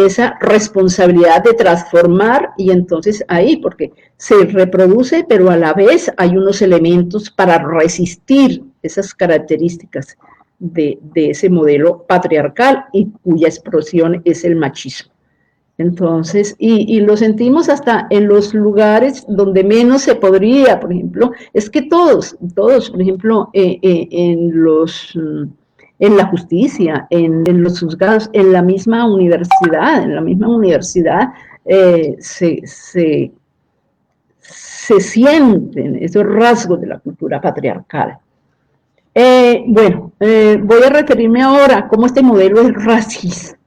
esa responsabilidad de transformar, y entonces ahí, porque se reproduce, pero a la vez hay unos elementos para resistir esas características de ese modelo patriarcal y cuya expresión es el machismo. Entonces, y lo sentimos hasta en los lugares donde menos se podría, por ejemplo, es que todos, por ejemplo, en la justicia, en los juzgados, en la misma universidad se sienten esos rasgos de la cultura patriarcal. Voy a referirme ahora a cómo este modelo es racista.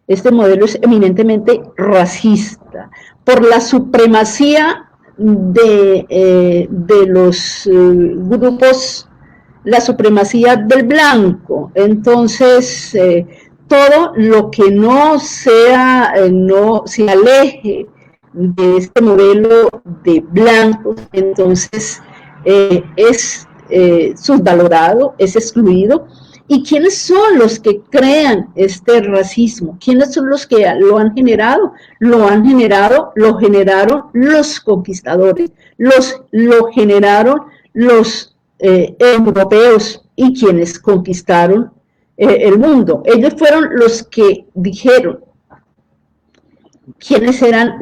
Este modelo es eminentemente racista, por la supremacía de los grupos, la supremacía del blanco. Entonces, todo lo que no se aleje de este modelo de blancos, entonces es subvalorado, es excluido. ¿Y quiénes son los que crean este racismo? ¿Quiénes son los que lo han generado? Lo generaron los conquistadores, lo generaron los europeos y quienes conquistaron el mundo. Ellos fueron los que dijeron quiénes eran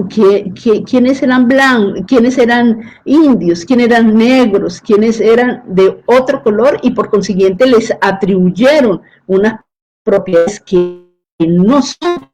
blancos, quiénes eran indios, quiénes eran negros, quiénes eran de otro color, y por consiguiente les atribuyeron unas propiedades que no son,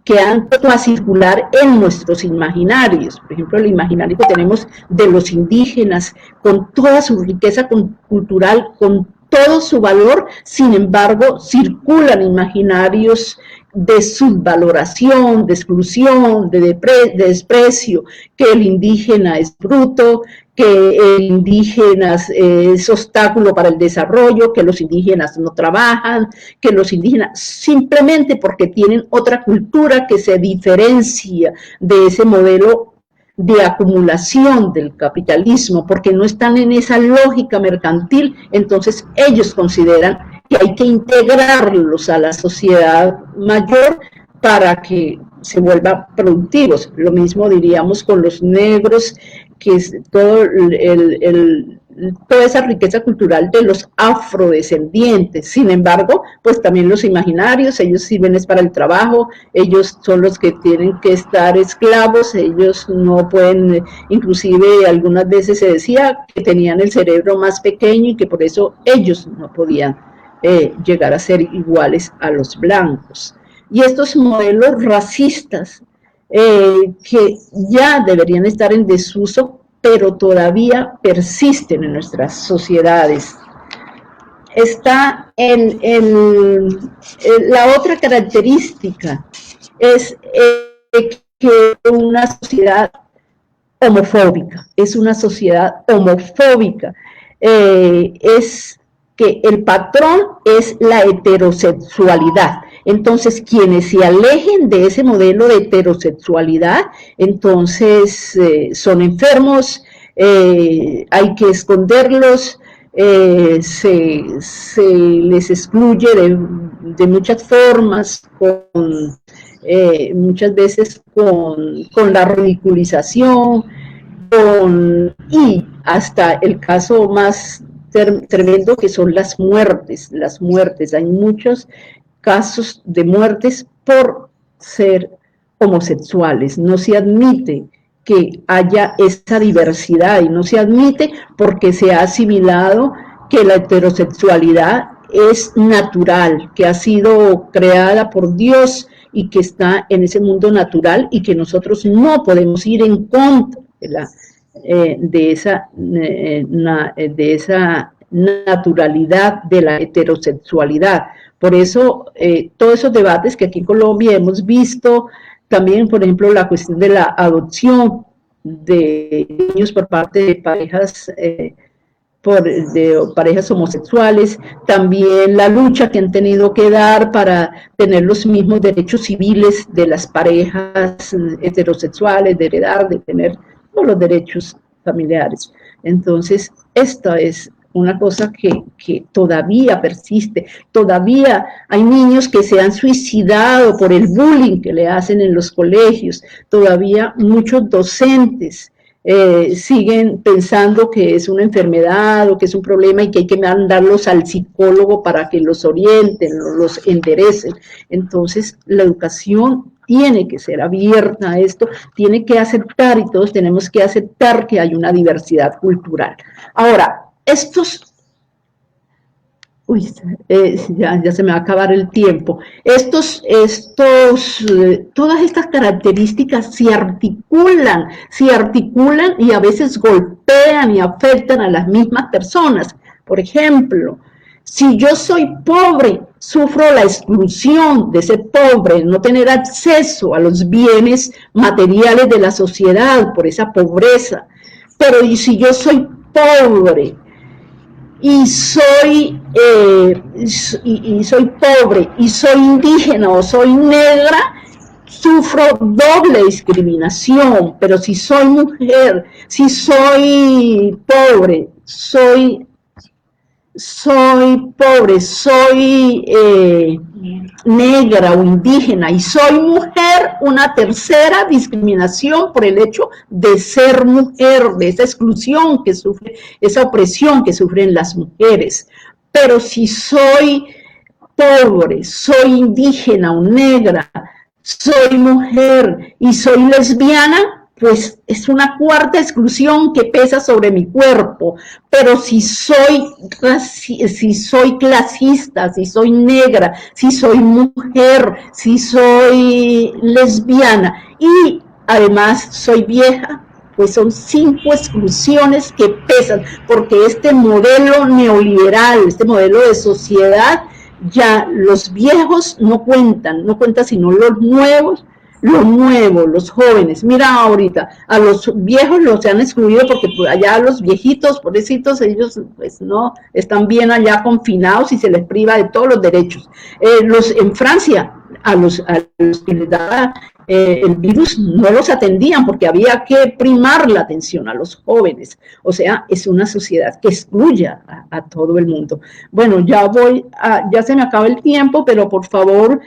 que han puesto a circular en nuestros imaginarios. Por ejemplo, el imaginario que tenemos de los indígenas, con toda su riqueza cultural, con todo su valor, sin embargo, circulan imaginarios de subvaloración, de exclusión, de desprecio, que el indígena es bruto, que el indígena es obstáculo para el desarrollo, que los indígenas no trabajan, que los indígenas simplemente porque tienen otra cultura que se diferencia de ese modelo de acumulación del capitalismo, porque no están en esa lógica mercantil, entonces ellos consideran que hay que integrarlos a la sociedad mayor para que se vuelvan productivos. Lo mismo diríamos con los negros, que es todo toda esa riqueza cultural de los afrodescendientes. Sin embargo, pues también los imaginarios, ellos sirven es para el trabajo, ellos son los que tienen que estar esclavos, ellos no pueden, inclusive algunas veces se decía que tenían el cerebro más pequeño y que por eso ellos no podían llegar a ser iguales a los blancos. Y estos modelos racistas que ya deberían estar en desuso, pero todavía persisten en nuestras sociedades. Está la otra característica es que una sociedad homofóbica, es una sociedad homofóbica, es que el patrón es la heterosexualidad. Entonces, quienes se alejen de ese modelo de heterosexualidad, entonces son enfermos, hay que esconderlos, se les excluye de muchas formas, muchas veces con la ridiculización, y hasta el caso más tremendo que son las muertes. Hay muchos casos de muertes por ser homosexuales. No se admite que haya esa diversidad y no se admite porque se ha asimilado que la heterosexualidad es natural, que ha sido creada por Dios y que está en ese mundo natural y que nosotros no podemos ir en contra de esa naturalidad de la heterosexualidad. Por eso, todos esos debates que aquí en Colombia hemos visto, también, por ejemplo, la cuestión de la adopción de niños por parte de parejas homosexuales, también la lucha que han tenido que dar para tener los mismos derechos civiles de las parejas heterosexuales, de heredar, de tener todos los derechos familiares. Entonces, esta es una cosa que todavía persiste, todavía hay niños que se han suicidado por el bullying que le hacen en los colegios, todavía muchos docentes siguen pensando que es una enfermedad o que es un problema y que hay que mandarlos al psicólogo para que los orienten, los enderecen. Entonces, la educación tiene que ser abierta a esto, tiene que aceptar, y todos tenemos que aceptar que hay una diversidad cultural. Ahora, ya se me va a acabar el tiempo. Todas estas características se articulan y a veces golpean y afectan a las mismas personas. Por ejemplo, si yo soy pobre, sufro la exclusión de ser pobre, no tener acceso a los bienes materiales de la sociedad por esa pobreza. Pero ¿y si yo soy pobre y soy pobre y soy indígena o soy negra, sufro doble discriminación? Pero si soy mujer, si soy pobre, soy negra o indígena y soy mujer, una tercera discriminación por el hecho de ser mujer, de esa exclusión que sufre, esa opresión que sufren las mujeres. Pero si soy pobre, soy indígena o negra, soy mujer y soy lesbiana, pues es una cuarta exclusión que pesa sobre mi cuerpo. Pero si soy clasista, si soy negra, si soy mujer, si soy lesbiana y además soy vieja, pues son 5 exclusiones que pesan, porque este modelo neoliberal, este modelo de sociedad ya los viejos no cuentan sino los nuevos, los jóvenes. Mira ahorita, a los viejos los han excluido porque allá los viejitos, pobrecitos, ellos pues no, están bien allá confinados y se les priva de todos los derechos. En Francia, a los que les daba el virus no los atendían porque había que primar la atención a los jóvenes. O sea, es una sociedad que excluye a todo el mundo. Bueno, ya se me acaba el tiempo, pero por favor,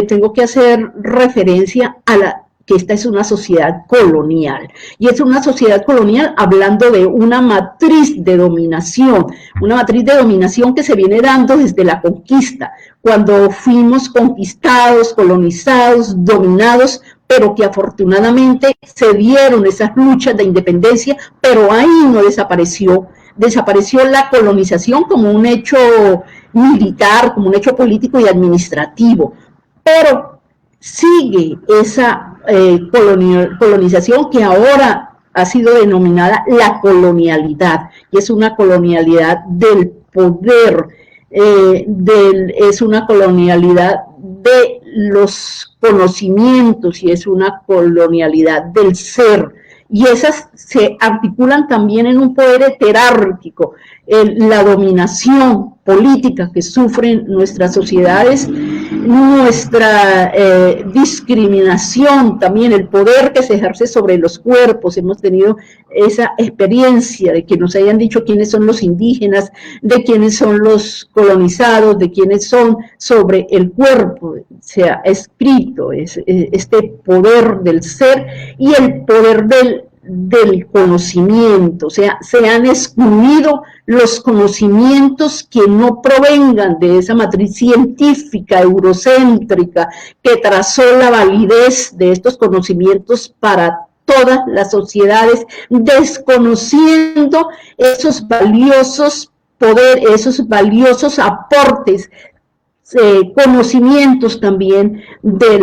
tengo que hacer referencia a que esta es una sociedad colonial, y es una sociedad colonial hablando de una matriz de dominación que se viene dando desde la conquista, cuando fuimos conquistados, colonizados, dominados, pero que afortunadamente se dieron esas luchas de independencia, pero ahí no desapareció la colonización como un hecho militar, como un hecho político y administrativo, pero sigue esa colonización que ahora ha sido denominada la colonialidad, y es una colonialidad del poder, es una colonialidad de los conocimientos y es una colonialidad del ser, y esas se articulan también en un poder heterárquico, la dominación política que sufren nuestras sociedades, nuestra discriminación, también el poder que se ejerce sobre los cuerpos. Hemos tenido esa experiencia de que nos hayan dicho quiénes son los indígenas, de quiénes son los colonizados, de quiénes son sobre el cuerpo. Se ha escrito este poder del ser y el poder del conocimiento. O sea, se han excluido los conocimientos que no provengan de esa matriz científica eurocéntrica que trazó la validez de estos conocimientos para todas las sociedades, desconociendo esos valiosos poderes, esos valiosos aportes, conocimientos también de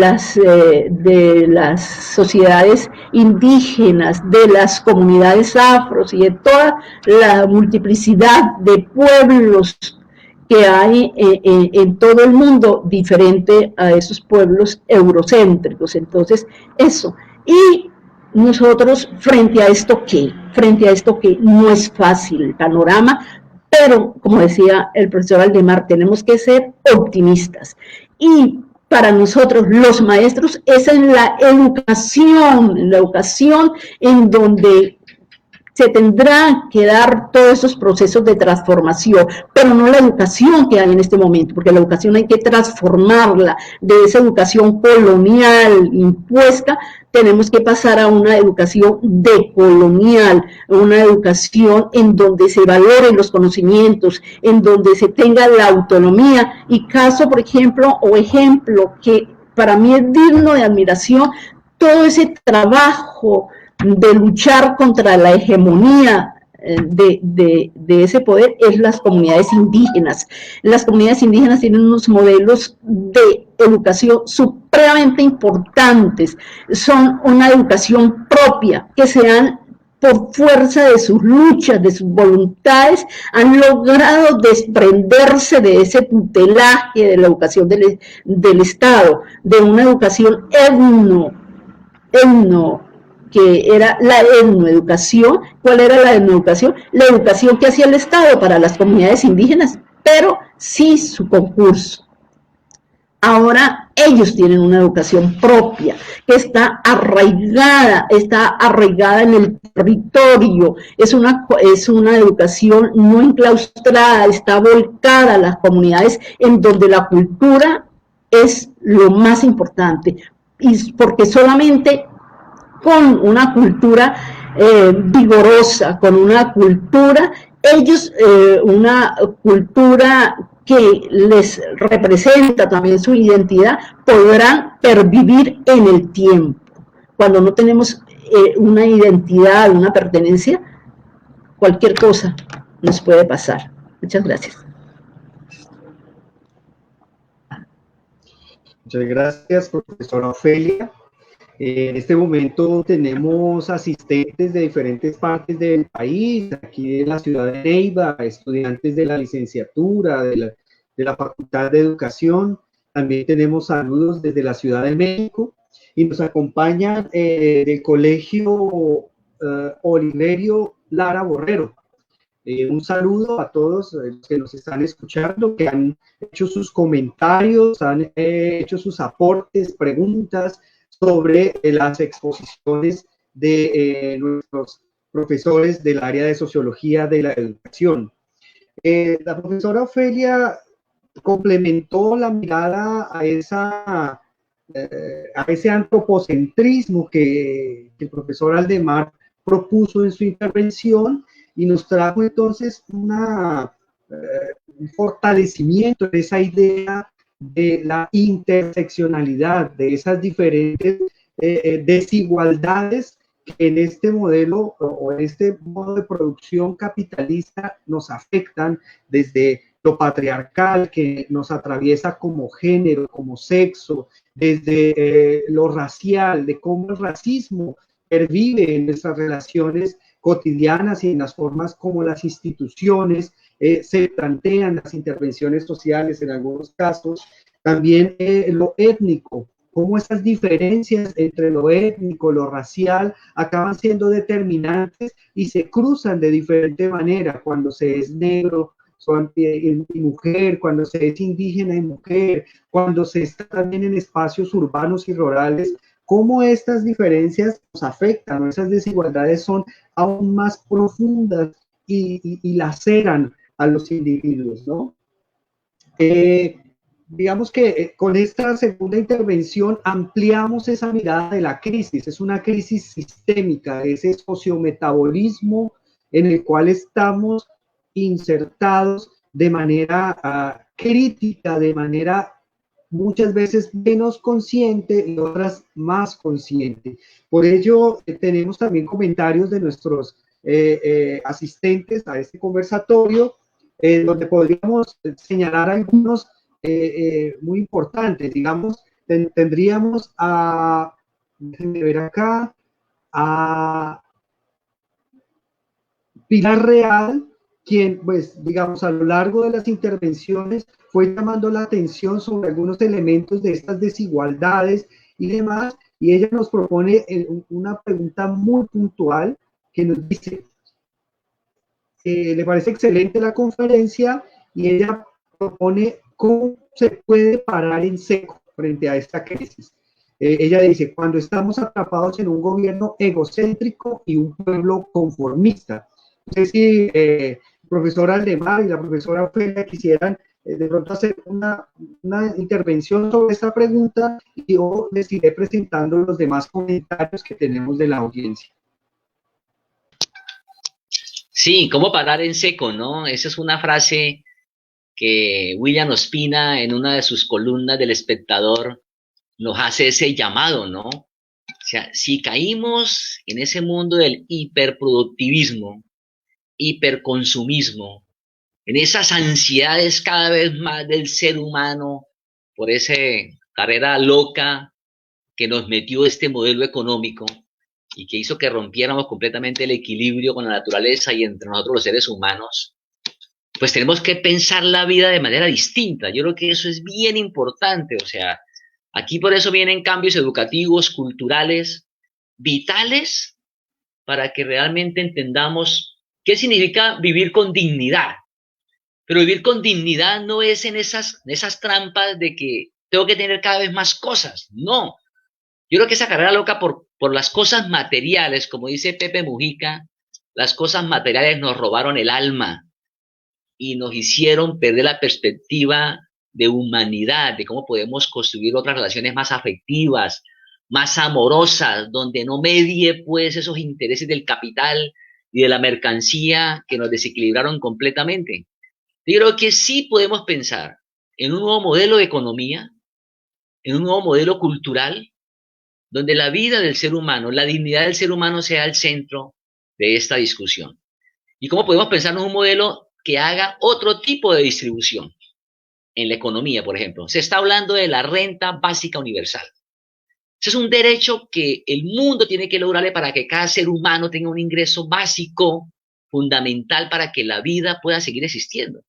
las sociedades indígenas, de las comunidades afros y de toda la multiplicidad de pueblos que hay en todo el mundo, diferente a esos pueblos eurocéntricos. Entonces, eso. Y nosotros, frente a esto que no es fácil el panorama, pero, como decía el profesor Aldemar, tenemos que ser optimistas. Y para nosotros, los maestros, es en la educación en donde se tendrán que dar todos esos procesos de transformación, pero no la educación que hay en este momento, porque la educación hay que transformarla de esa educación colonial impuesta. Tenemos que pasar a una educación decolonial, una educación en donde se valoren los conocimientos, en donde se tenga la autonomía. Y caso, por ejemplo, que para mí es digno de admiración, todo ese trabajo de luchar contra la hegemonía de ese poder es las comunidades indígenas. Las comunidades indígenas tienen unos modelos de educación supremamente importantes, son una educación propia que se han, por fuerza de sus luchas, de sus voluntades, han logrado desprenderse de ese tutelaje de la educación del Estado, de una educación que era la etnoeducación. ¿Cuál era la etnoeducación? La educación que hacía el Estado para las comunidades indígenas, pero sí su concurso. Ahora ellos tienen una educación propia, que está arraigada en el territorio, es una educación no enclaustrada, está volcada a las comunidades en donde la cultura es lo más importante, y porque solamente con una cultura vigorosa, con una cultura, una cultura que les representa también su identidad, podrán pervivir en el tiempo. Cuando no tenemos una identidad, una pertenencia, cualquier cosa nos puede pasar. Muchas gracias. Muchas gracias, profesora Ofelia. En este momento tenemos asistentes de diferentes partes del país, aquí en la ciudad de Neiva, estudiantes de la licenciatura, de de la Facultad de Educación. También tenemos saludos desde la Ciudad de México y nos acompañan del Colegio Oliverio Lara Borrero. Un saludo a todos los que nos están escuchando, que han hecho sus comentarios, han hecho sus aportes, preguntas sobre las exposiciones de nuestros profesores del área de Sociología de la Educación. La profesora Ofelia complementó la mirada a ese antropocentrismo que el profesor Aldemar propuso en su intervención y nos trajo entonces un fortalecimiento de esa idea de la interseccionalidad, de esas diferentes desigualdades que en este modelo o en este modo de producción capitalista nos afectan, desde lo patriarcal que nos atraviesa como género, como sexo, desde lo racial, de cómo el racismo pervive en nuestras relaciones cotidianas y en las formas como las instituciones se plantean las intervenciones sociales en algunos casos, también lo étnico, cómo esas diferencias entre lo étnico, lo racial, acaban siendo determinantes y se cruzan de diferente manera cuando se es negro y mujer, cuando se es indígena y mujer, cuando se está también en espacios urbanos y rurales, cómo estas diferencias nos afectan, o esas desigualdades son aún más profundas y laceran a los individuos, ¿no? Digamos que con esta segunda intervención ampliamos esa mirada de la crisis. Es una crisis sistémica, ese sociometabolismo en el cual estamos insertados de manera crítica, de manera muchas veces menos consciente y otras más consciente. Por ello, tenemos también comentarios de nuestros asistentes a este conversatorio, donde podríamos señalar algunos muy importantes. Digamos, tendríamos a, déjenme ver acá, a Pilar Real, quien, pues, digamos, a lo largo de las intervenciones fue llamando la atención sobre algunos elementos de estas desigualdades y demás, y ella nos propone una pregunta muy puntual que nos dice, le parece excelente la conferencia y ella propone cómo se puede parar en seco frente a esta crisis. Ella dice, cuando estamos atrapados en un gobierno egocéntrico y un pueblo conformista. No sé si el profesor Aldemar y la profesora Ofelia quisieran de pronto hacer una intervención sobre esta pregunta y yo les iré presentando los demás comentarios que tenemos de la audiencia. Sí, ¿cómo parar en seco, no? Esa es una frase que William Ospina en una de sus columnas del Espectador nos hace ese llamado, ¿no? O sea, si caímos en ese mundo del hiperproductivismo, hiperconsumismo, en esas ansiedades cada vez más del ser humano por esa carrera loca que nos metió este modelo económico y que hizo que rompiéramos completamente el equilibrio con la naturaleza y entre nosotros los seres humanos, pues tenemos que pensar la vida de manera distinta. Yo creo que eso es bien importante. O sea, aquí por eso vienen cambios educativos, culturales, vitales, para que realmente entendamos qué significa vivir con dignidad. Pero vivir con dignidad no es en esas trampas de que tengo que tener cada vez más cosas. No. Yo creo que esa carrera loca por las cosas materiales, como dice Pepe Mujica, las cosas materiales nos robaron el alma y nos hicieron perder la perspectiva de humanidad, de cómo podemos construir otras relaciones más afectivas, más amorosas, donde no medie pues esos intereses del capital y de la mercancía que nos desequilibraron completamente. Yo creo que sí podemos pensar en un nuevo modelo de economía, en un nuevo modelo cultural, donde la vida del ser humano, la dignidad del ser humano sea el centro de esta discusión. ¿Y cómo podemos pensar en un modelo que haga otro tipo de distribución en la economía, por ejemplo? Se está hablando de la renta básica universal. Ese es un derecho que el mundo tiene que lograrle para que cada ser humano tenga un ingreso básico, fundamental para que la vida pueda seguir existiendo.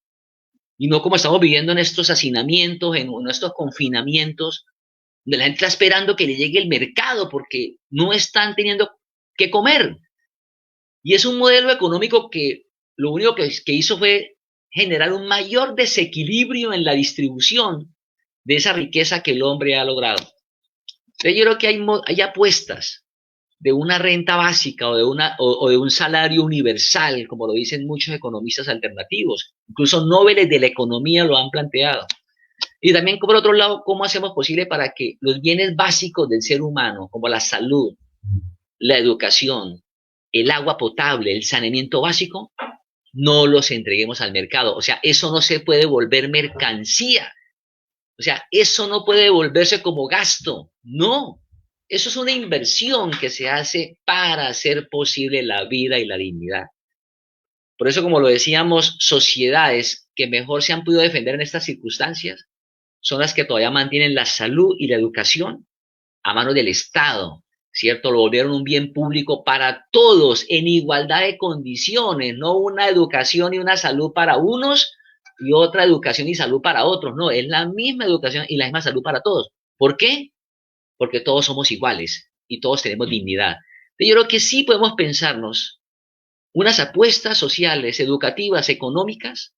y no como estamos viviendo en estos hacinamientos, en estos confinamientos, donde la gente está esperando que le llegue el mercado porque no están teniendo que comer. Y es un modelo económico que lo único que hizo fue generar un mayor desequilibrio en la distribución de esa riqueza que el hombre ha logrado. Entonces yo creo que hay apuestas de una renta básica o de un salario universal, como lo dicen muchos economistas alternativos. Incluso Nobel de la economía lo han planteado. Y también, por otro lado, ¿cómo hacemos posible para que los bienes básicos del ser humano, como la salud, la educación, el agua potable, el saneamiento básico, no los entreguemos al mercado? O sea, eso no se puede volver mercancía. O sea, eso no puede volverse como gasto. No, eso es una inversión que se hace para hacer posible la vida y la dignidad. Por eso, como lo decíamos, sociedades que mejor se han podido defender en estas circunstancias son las que todavía mantienen la salud y la educación a manos del Estado, ¿cierto? Lo volvieron un bien público para todos en igualdad de condiciones, no una educación y una salud para unos y otra educación y salud para otros, no, es la misma educación y la misma salud para todos. ¿Por qué? Porque todos somos iguales y todos tenemos dignidad. Yo creo que sí podemos pensarnos unas apuestas sociales, educativas, económicas,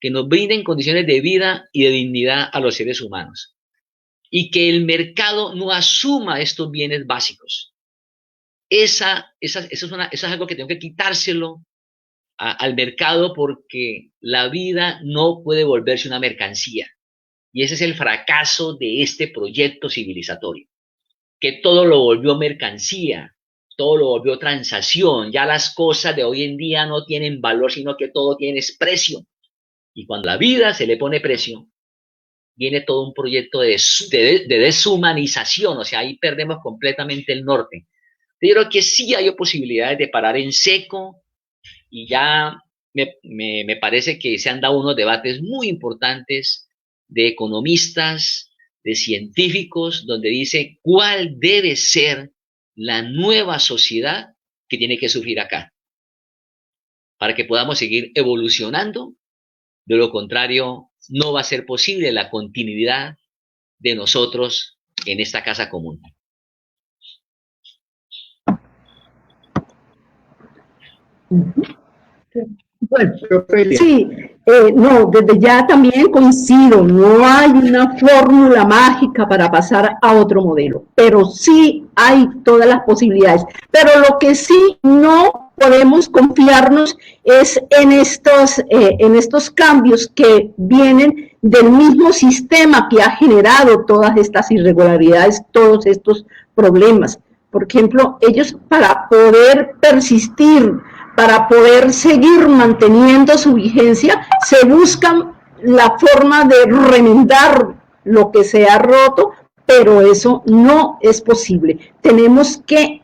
que nos brinden condiciones de vida y de dignidad a los seres humanos. Y que el mercado no asuma estos bienes básicos. Eso es algo que tengo que quitárselo al mercado, porque la vida no puede volverse una mercancía. Y ese es el fracaso de este proyecto civilizatorio, que todo lo volvió mercancía, todo lo volvió transacción. Ya las cosas de hoy en día no tienen valor, sino que todo tiene precio. Y cuando la vida se le pone precio, viene todo un proyecto de deshumanización, o sea, ahí perdemos completamente el norte. Yo creo que sí hay posibilidades de parar en seco, y ya me parece que se han dado unos debates muy importantes de economistas, de científicos, donde dice cuál debe ser la nueva sociedad que tiene que surgir acá, para que podamos seguir evolucionando. De lo contrario, no va a ser posible la continuidad de nosotros en esta casa común. Bueno, sí, no, desde ya también coincido, no hay una fórmula mágica para pasar a otro modelo, pero sí hay todas las posibilidades. Pero lo que sí no podemos confiarnos es en estos cambios que vienen del mismo sistema que ha generado todas estas irregularidades, todos estos problemas. Por ejemplo, ellos, para poder persistir, para poder seguir manteniendo su vigencia, se buscan la forma de remendar lo que se ha roto, pero eso no es posible. Tenemos que,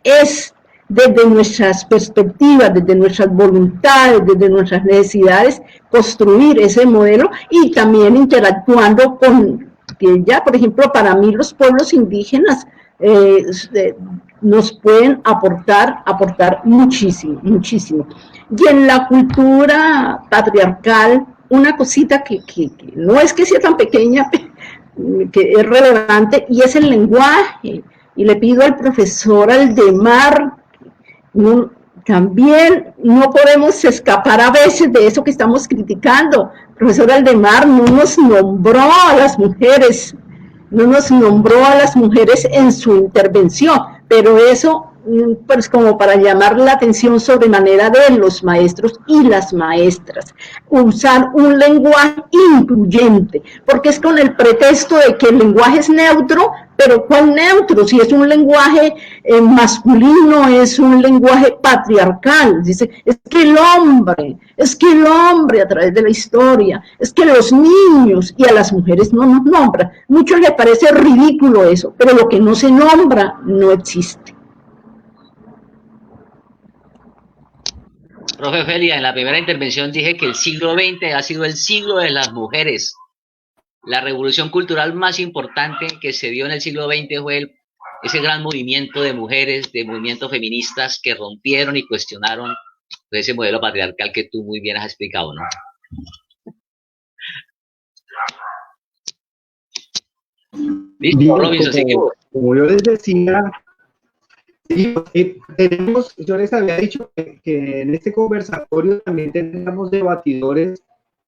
desde nuestras perspectivas, desde nuestras voluntades, desde nuestras necesidades, construir ese modelo, y también interactuando con, que ya, por ejemplo, para mí los pueblos indígenas nos pueden aportar muchísimo, muchísimo. Y en la cultura patriarcal, una cosita que no es que sea tan pequeña, que es relevante, y es el lenguaje. Y le pido al profesor Aldemar, también no podemos escapar a veces de eso que estamos criticando. El profesor Aldemar no nos nombró a las mujeres, en su intervención, pero eso, pues, como para llamar la atención sobremanera de los maestros y las maestras, usar un lenguaje incluyente, porque es con el pretexto de que el lenguaje es neutro, pero ¿cuál neutro? Si es un lenguaje masculino, es un lenguaje patriarcal. Dice, es que el hombre a través de la historia, es que los niños, y a las mujeres no nos nombra. Muchos les parece ridículo eso, pero lo que no se nombra no existe. Profe Felia, en la primera intervención dije que el siglo XX ha sido el siglo de las mujeres. La revolución cultural más importante que se dio en el siglo XX fue ese gran movimiento de mujeres, de movimientos feministas que rompieron y cuestionaron ese modelo patriarcal que tú muy bien has explicado, ¿no? Listo, Bien, Robinson, seguimos. como yo les decía, sí, yo les había dicho que en este conversatorio también tenemos debatidores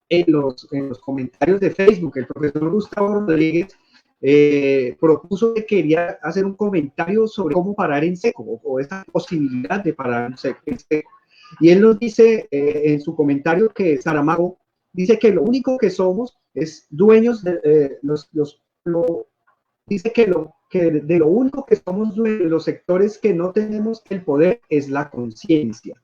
en los comentarios de Facebook. El profesor Gustavo Rodríguez propuso que quería hacer un comentario sobre cómo parar en seco o esa posibilidad de parar en seco. Y él nos dice en su comentario que Saramago dice que lo único que somos es dueños de dice que de lo único que somos dueños de los sectores que no tenemos el poder es la conciencia.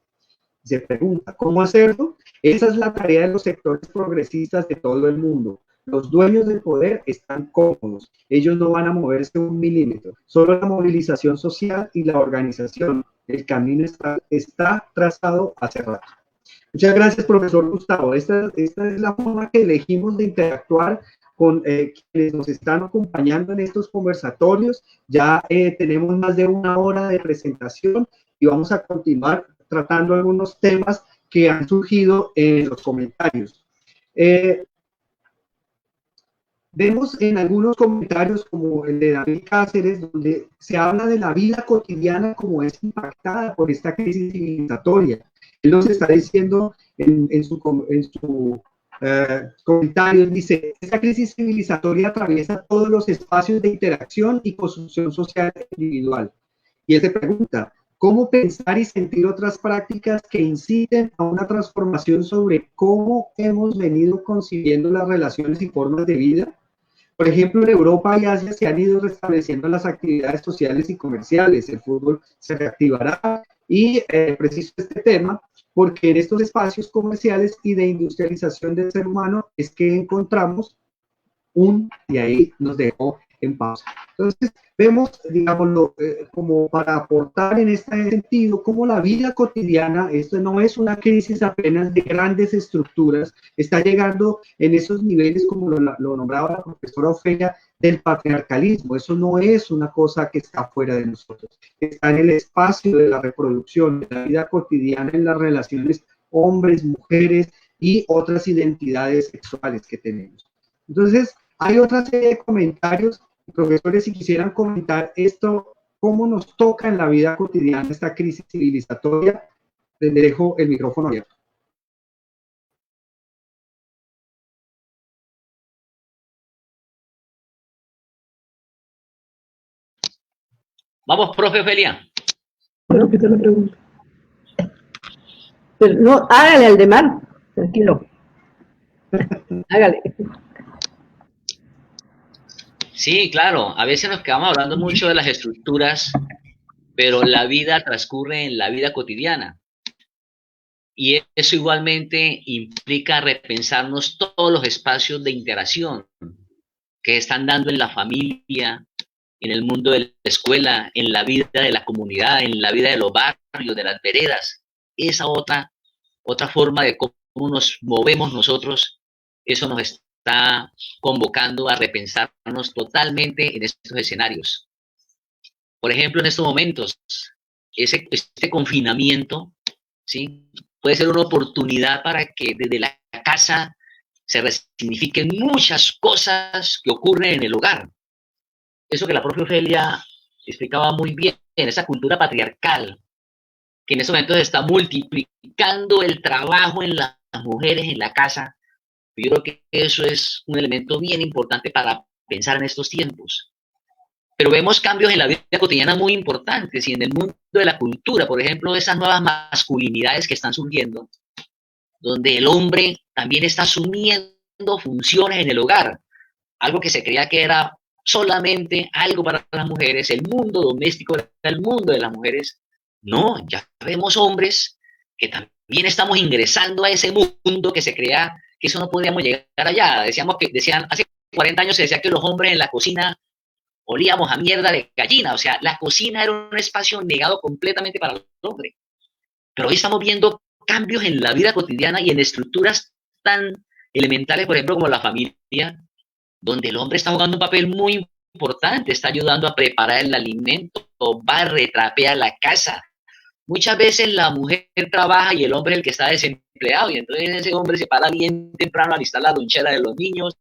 Se pregunta, ¿cómo hacerlo? Esa es la tarea de los sectores progresistas de todo el mundo. Los dueños del poder están cómodos. Ellos no van a moverse un milímetro. Solo la movilización social y la organización. El camino está trazado hace rato. Muchas gracias, profesor Gustavo. Esta es la forma que elegimos de interactuar con quienes nos están acompañando en estos conversatorios. Ya tenemos más de una hora de presentación y vamos a continuar tratando algunos temas que han surgido en los comentarios. Vemos en algunos comentarios, como el de David Cáceres, donde se habla de la vida cotidiana como es impactada por esta crisis civilizatoria. Él nos está diciendo en su comentario, dice, esta crisis civilizatoria atraviesa todos los espacios de interacción y construcción social individual. Y él se pregunta, ¿cómo pensar y sentir otras prácticas que inciten a una transformación sobre cómo hemos venido concibiendo las relaciones y formas de vida? Por ejemplo, en Europa y Asia se han ido restableciendo las actividades sociales y comerciales, el fútbol se reactivará y preciso este tema porque en estos espacios comerciales y de industrialización del ser humano es que encontramos y ahí nos dejó en pausa. Entonces, vemos, digámoslo, como para aportar en este sentido, como la vida cotidiana, esto no es una crisis apenas de grandes estructuras, está llegando en esos niveles, como lo nombraba la profesora Ofelia, del patriarcalismo. Eso no es una cosa que está fuera de nosotros, está en el espacio de la reproducción, de la vida cotidiana, en las relaciones hombres, mujeres y otras identidades sexuales que tenemos. Entonces, hay otra serie de comentarios, profesores, si quisieran comentar esto, cómo nos toca en la vida cotidiana esta crisis civilizatoria, les dejo el micrófono abierto. Vamos, profe Ofelia. Bueno, que te lo pregunto. Pero no, hágale al de mar, tranquilo. Hágale. Sí, claro, a veces nos quedamos hablando mucho de las estructuras, pero la vida transcurre en la vida cotidiana. Y eso igualmente implica repensarnos todos los espacios de interacción que están dando en la familia, en el mundo de la escuela, en la vida de la comunidad, en la vida de los barrios, de las veredas. Esa otra forma de cómo nos movemos nosotros, eso nos está convocando a repensarnos totalmente en estos escenarios. Por ejemplo, en estos momentos, este confinamiento, ¿sí?, puede ser una oportunidad para que desde la casa se resignifiquen muchas cosas que ocurren en el hogar. Eso que la propia Ofelia explicaba muy bien, en esa cultura patriarcal, que en estos momentos está multiplicando el trabajo en las mujeres en la casa. Yo creo que eso es un elemento bien importante para pensar en estos tiempos. Pero vemos cambios en la vida cotidiana muy importantes y en el mundo de la cultura, por ejemplo, esas nuevas masculinidades que están surgiendo, donde el hombre también está asumiendo funciones en el hogar, algo que se creía que era solamente algo para las mujeres, el mundo doméstico era el mundo de las mujeres. No, ya vemos hombres que también estamos ingresando a ese mundo que se crea que eso no podíamos llegar allá. Decían, hace 40 años se decía que los hombres en la cocina olíamos a mierda de gallina, o sea, la cocina era un espacio negado completamente para el hombre. Pero hoy estamos viendo cambios en la vida cotidiana y en estructuras tan elementales, por ejemplo, como la familia, donde el hombre está jugando un papel muy importante, está ayudando a preparar el alimento, barre, trapea la casa. Muchas veces la mujer trabaja y el hombre es el que está desempleado, y entonces ese hombre se para bien temprano a alistar la lonchera de los niños,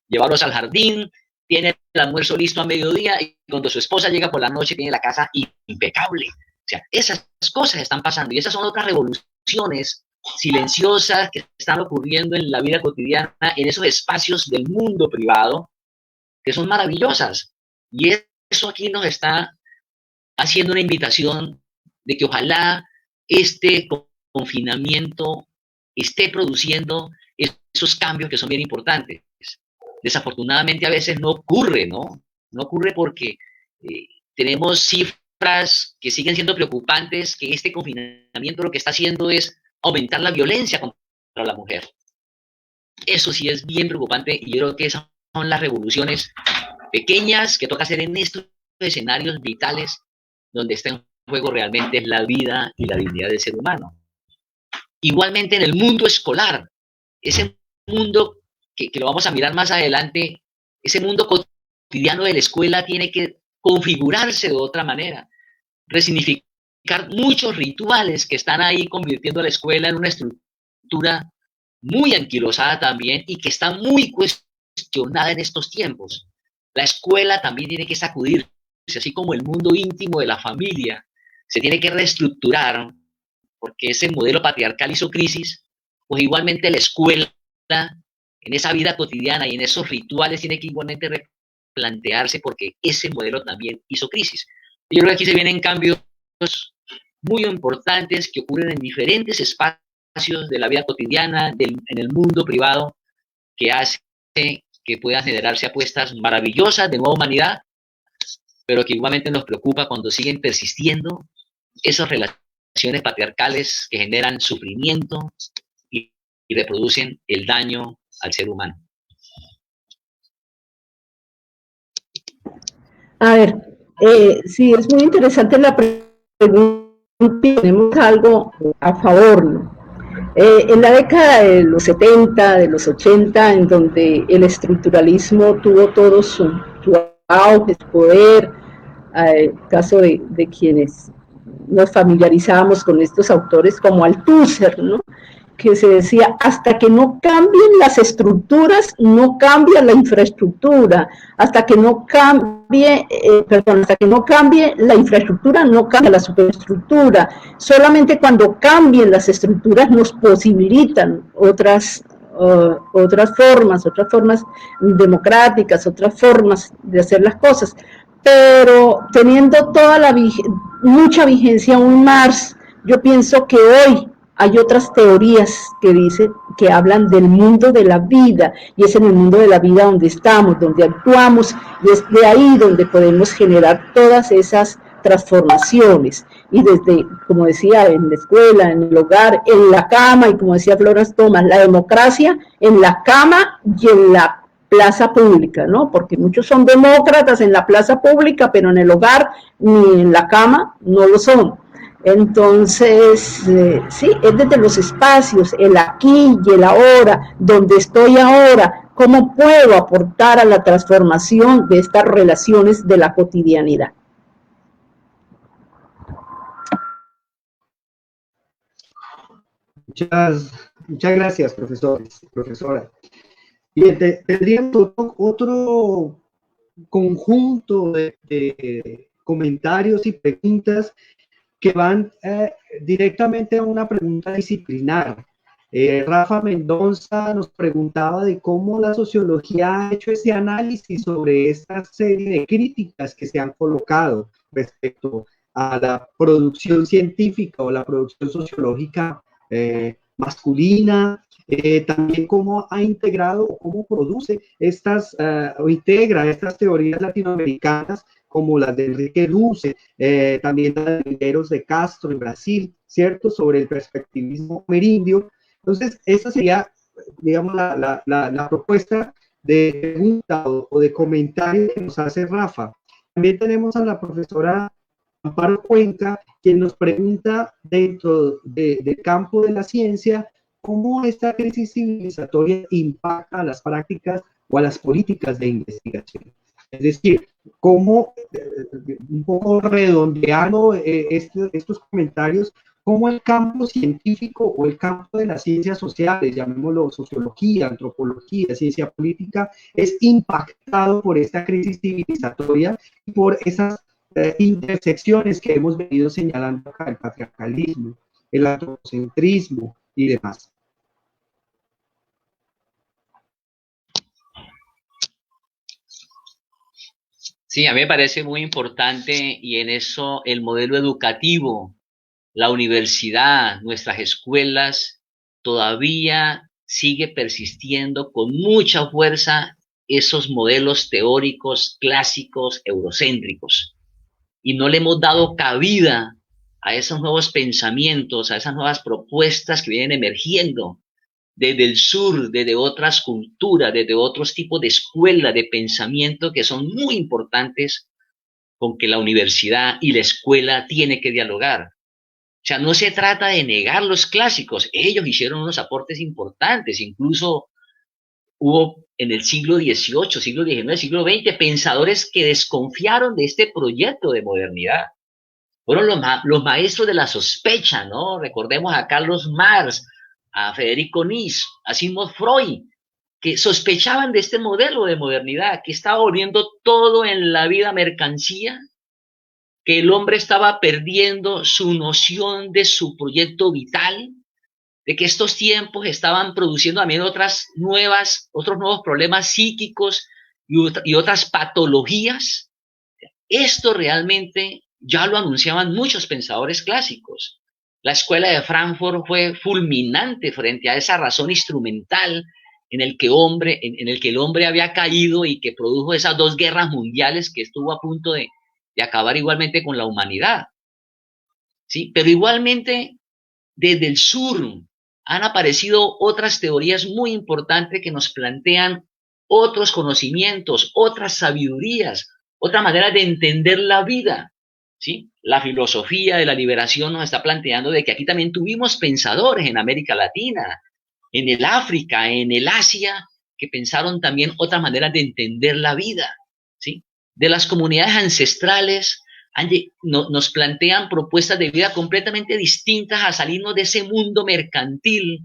llevarlos al jardín, tiene el almuerzo listo a mediodía y cuando su esposa llega por la noche tiene la casa impecable. O sea, esas cosas están pasando y esas son otras revoluciones silenciosas que están ocurriendo en la vida cotidiana, en esos espacios del mundo privado, que son maravillosas. Y eso aquí nos está haciendo una invitación de que ojalá este confinamiento esté produciendo esos cambios que son bien importantes. Desafortunadamente a veces no ocurre, ¿no? No ocurre porque tenemos cifras que siguen siendo preocupantes, que este confinamiento lo que está haciendo es aumentar la violencia contra la mujer. Eso sí es bien preocupante y yo creo que esas son las revoluciones pequeñas que toca hacer en estos escenarios vitales donde está en juego realmente la vida y la dignidad del ser humano. Igualmente en el mundo escolar, ese mundo que lo vamos a mirar más adelante, ese mundo cotidiano de la escuela tiene que configurarse de otra manera, resignificar muchos rituales que están ahí convirtiendo a la escuela en una estructura muy anquilosada también y que está muy cuestionada en estos tiempos. La escuela también tiene que sacudirse, así como el mundo íntimo de la familia se tiene que reestructurar porque ese modelo patriarcal hizo crisis, pues igualmente la escuela en esa vida cotidiana y en esos rituales tiene que igualmente replantearse porque ese modelo también hizo crisis. Yo creo que aquí se vienen cambios muy importantes que ocurren en diferentes espacios de la vida cotidiana, en el mundo privado, que hace que puedan generarse apuestas maravillosas de nueva humanidad, pero que igualmente nos preocupa cuando siguen persistiendo esas relaciones patriarcales que generan sufrimiento y reproducen el daño al ser humano. A ver, sí, es muy interesante la pregunta, tenemos algo a favor, ¿no? En la década de los 70, de los 80, en donde el estructuralismo tuvo todo su auge, su poder, caso de quienes nos familiarizábamos con estos autores como Althusser, ¿no? Que se decía, hasta que no cambien las estructuras, no cambia la infraestructura, hasta que no cambie, hasta que no cambie la infraestructura, no cambia la superestructura, solamente cuando cambien las estructuras nos posibilitan otras formas democráticas, otras formas de hacer las cosas, pero teniendo mucha vigencia aún más, yo pienso que hoy hay otras teorías que hablan del mundo de la vida, y es en el mundo de la vida donde estamos, donde actuamos, y es de ahí donde podemos generar todas esas transformaciones. Y desde, como decía, en la escuela, en el hogar, en la cama, y como decía Florence Thomas, la democracia en la cama y en la plaza pública, ¿no? Porque muchos son demócratas en la plaza pública, pero en el hogar ni en la cama no lo son. Entonces, sí, es desde los espacios, el aquí y el ahora, donde estoy ahora, cómo puedo aportar a la transformación de estas relaciones de la cotidianidad. Muchas gracias, profesora. Bien, tendríamos otro conjunto de comentarios y preguntas que van directamente a una pregunta disciplinar. Rafa Mendoza nos preguntaba de cómo la sociología ha hecho ese análisis sobre esta serie de críticas que se han colocado respecto a la producción científica o la producción sociológica masculina, también cómo ha integrado o cómo produce o integra estas teorías latinoamericanas como las de Enrique Duce, también las de Medeiros de Castro en Brasil, ¿cierto? Sobre el perspectivismo amerindio. Entonces, esa sería, digamos, la propuesta de pregunta o de comentario que nos hace Rafa. También tenemos a la profesora Amparo Cuenca, quien nos pregunta dentro del campo de la ciencia, cómo esta crisis civilizatoria impacta a las prácticas o a las políticas de investigación. Es decir, cómo, un poco redondeando estos comentarios, cómo el campo científico o el campo de las ciencias sociales, llamémoslo sociología, antropología, ciencia política, es impactado por esta crisis civilizatoria y por esas intersecciones que hemos venido señalando acá, el patriarcalismo, el antropocentrismo y demás. Sí, a mí me parece muy importante y en eso el modelo educativo, la universidad, nuestras escuelas, todavía sigue persistiendo con mucha fuerza esos modelos teóricos clásicos eurocéntricos y no le hemos dado cabida a esos nuevos pensamientos, a esas nuevas propuestas que vienen emergiendo desde el sur, desde otras culturas, desde otros tipos de escuelas de pensamiento que son muy importantes con que la universidad y la escuela tiene que dialogar. O sea, no se trata de negar los clásicos, ellos hicieron unos aportes importantes, incluso hubo en el siglo XVIII, siglo XIX, siglo XX, pensadores que desconfiaron de este proyecto de modernidad. Fueron los maestros de la sospecha, ¿no? Recordemos a Carlos Marx, a Federico Nietzsche, a Sigmund Freud, que sospechaban de este modelo de modernidad, que estaba volviendo todo en la vida mercancía, que el hombre estaba perdiendo su noción de su proyecto vital, de que estos tiempos estaban produciendo también otros nuevos problemas psíquicos y otras patologías. Esto realmente ya lo anunciaban muchos pensadores clásicos. La escuela de Frankfurt fue fulminante frente a esa razón instrumental en el que el hombre había caído y que produjo esas dos guerras mundiales que estuvo a punto de acabar igualmente con la humanidad. ¿Sí? Pero igualmente desde el sur han aparecido otras teorías muy importantes que nos plantean otros conocimientos, otras sabidurías, otra manera de entender la vida, ¿sí? La filosofía de la liberación nos está planteando de que aquí también tuvimos pensadores en América Latina, en el África, en el Asia, que pensaron también otras maneras de entender la vida, ¿sí? De las comunidades ancestrales nos plantean propuestas de vida completamente distintas a salirnos de ese mundo mercantil,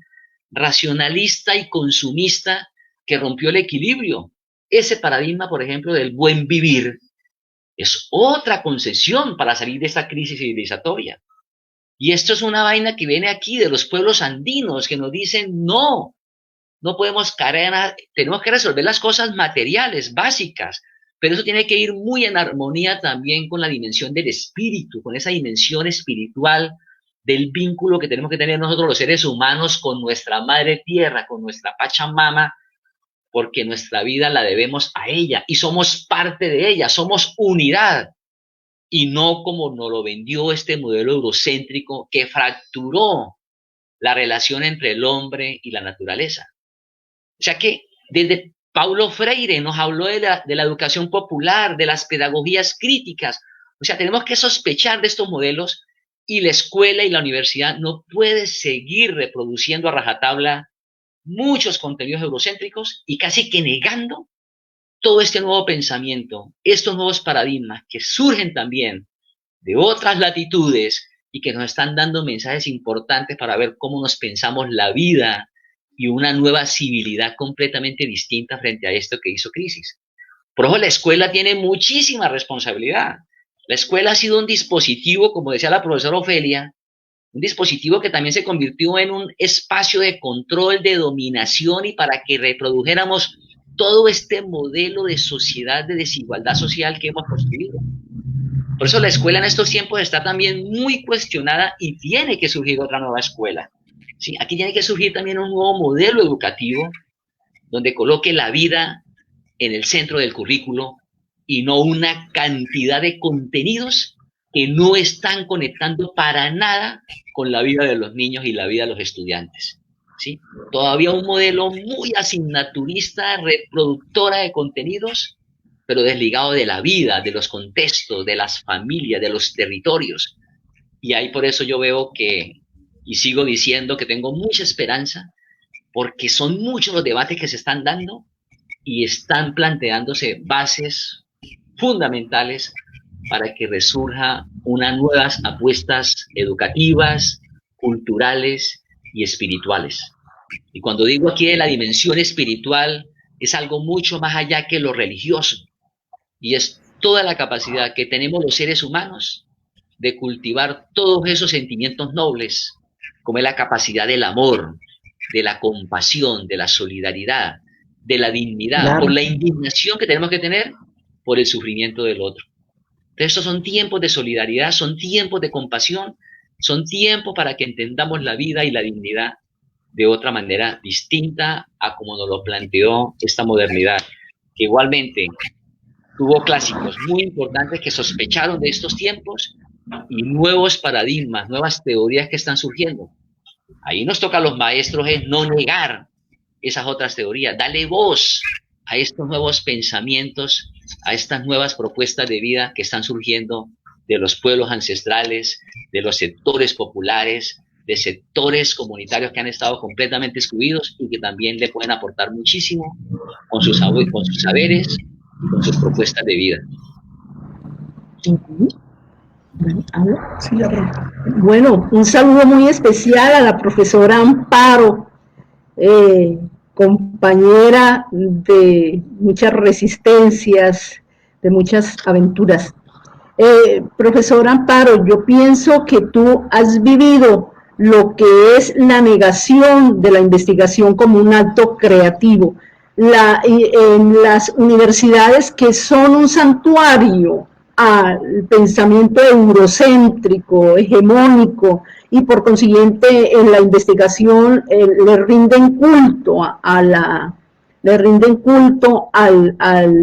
racionalista y consumista que rompió el equilibrio. Ese paradigma, por ejemplo, del buen vivir, es otra concesión para salir de esta crisis civilizatoria. Y esto es una vaina que viene aquí de los pueblos andinos que nos dicen, no podemos caer, tenemos que resolver las cosas materiales, básicas, pero eso tiene que ir muy en armonía también con la dimensión del espíritu, con esa dimensión espiritual del vínculo que tenemos que tener nosotros los seres humanos con nuestra madre tierra, con nuestra Pachamama, porque nuestra vida la debemos a ella y somos parte de ella, somos unidad y no como nos lo vendió este modelo eurocéntrico que fracturó la relación entre el hombre y la naturaleza. O sea que desde Paulo Freire nos habló de la educación popular, de las pedagogías críticas. O sea, tenemos que sospechar de estos modelos y la escuela y la universidad no puede seguir reproduciendo a rajatabla muchos contenidos eurocéntricos y casi que negando todo este nuevo pensamiento, estos nuevos paradigmas que surgen también de otras latitudes y que nos están dando mensajes importantes para ver cómo nos pensamos la vida y una nueva civilidad completamente distinta frente a esto que hizo crisis. Por eso la escuela tiene muchísima responsabilidad. La escuela ha sido un dispositivo, como decía la profesora Ofelia, un dispositivo que también se convirtió en un espacio de control, de dominación y para que reprodujéramos todo este modelo de sociedad, de desigualdad social que hemos construido. Por eso la escuela en estos tiempos está también muy cuestionada y tiene que surgir otra nueva escuela. ¿Sí? Aquí tiene que surgir también un nuevo modelo educativo donde coloque la vida en el centro del currículo y no una cantidad de contenidos que no están conectando para nada con la vida de los niños y la vida de los estudiantes. ¿Sí? Todavía un modelo muy asignaturista, reproductora de contenidos, pero desligado de la vida, de los contextos, de las familias, de los territorios. Y ahí por eso yo veo que, y sigo diciendo que tengo mucha esperanza, porque son muchos los debates que se están dando y están planteándose bases fundamentales para que resurja unas nuevas apuestas educativas, culturales y espirituales. Y cuando digo aquí de la dimensión espiritual, es algo mucho más allá que lo religioso, y es toda la capacidad que tenemos los seres humanos de cultivar todos esos sentimientos nobles, como es la capacidad del amor, de la compasión, de la solidaridad, de la dignidad, Claro. por la indignación que tenemos que tener por el sufrimiento del otro. Entonces, estos son tiempos de solidaridad, son tiempos de compasión, son tiempos para que entendamos la vida y la dignidad de otra manera distinta a como nos lo planteó esta modernidad, que igualmente tuvo clásicos muy importantes que sospecharon de estos tiempos y nuevos paradigmas, nuevas teorías que están surgiendo. Ahí nos toca a los maestros es no negar esas otras teorías, darle voz a estos nuevos pensamientos, a estas nuevas propuestas de vida que están surgiendo de los pueblos ancestrales, de los sectores populares, de sectores comunitarios que han estado completamente excluidos y que también le pueden aportar muchísimo con sus saberes y con sus propuestas de vida. Bueno, un saludo muy especial a la profesora Amparo, compañera de muchas resistencias, de muchas aventuras. Profesora Amparo, yo pienso que tú has vivido lo que es la negación de la investigación como un acto creativo. En las universidades que son un santuario al pensamiento eurocéntrico, hegemónico, y por consiguiente en la investigación le rinden culto al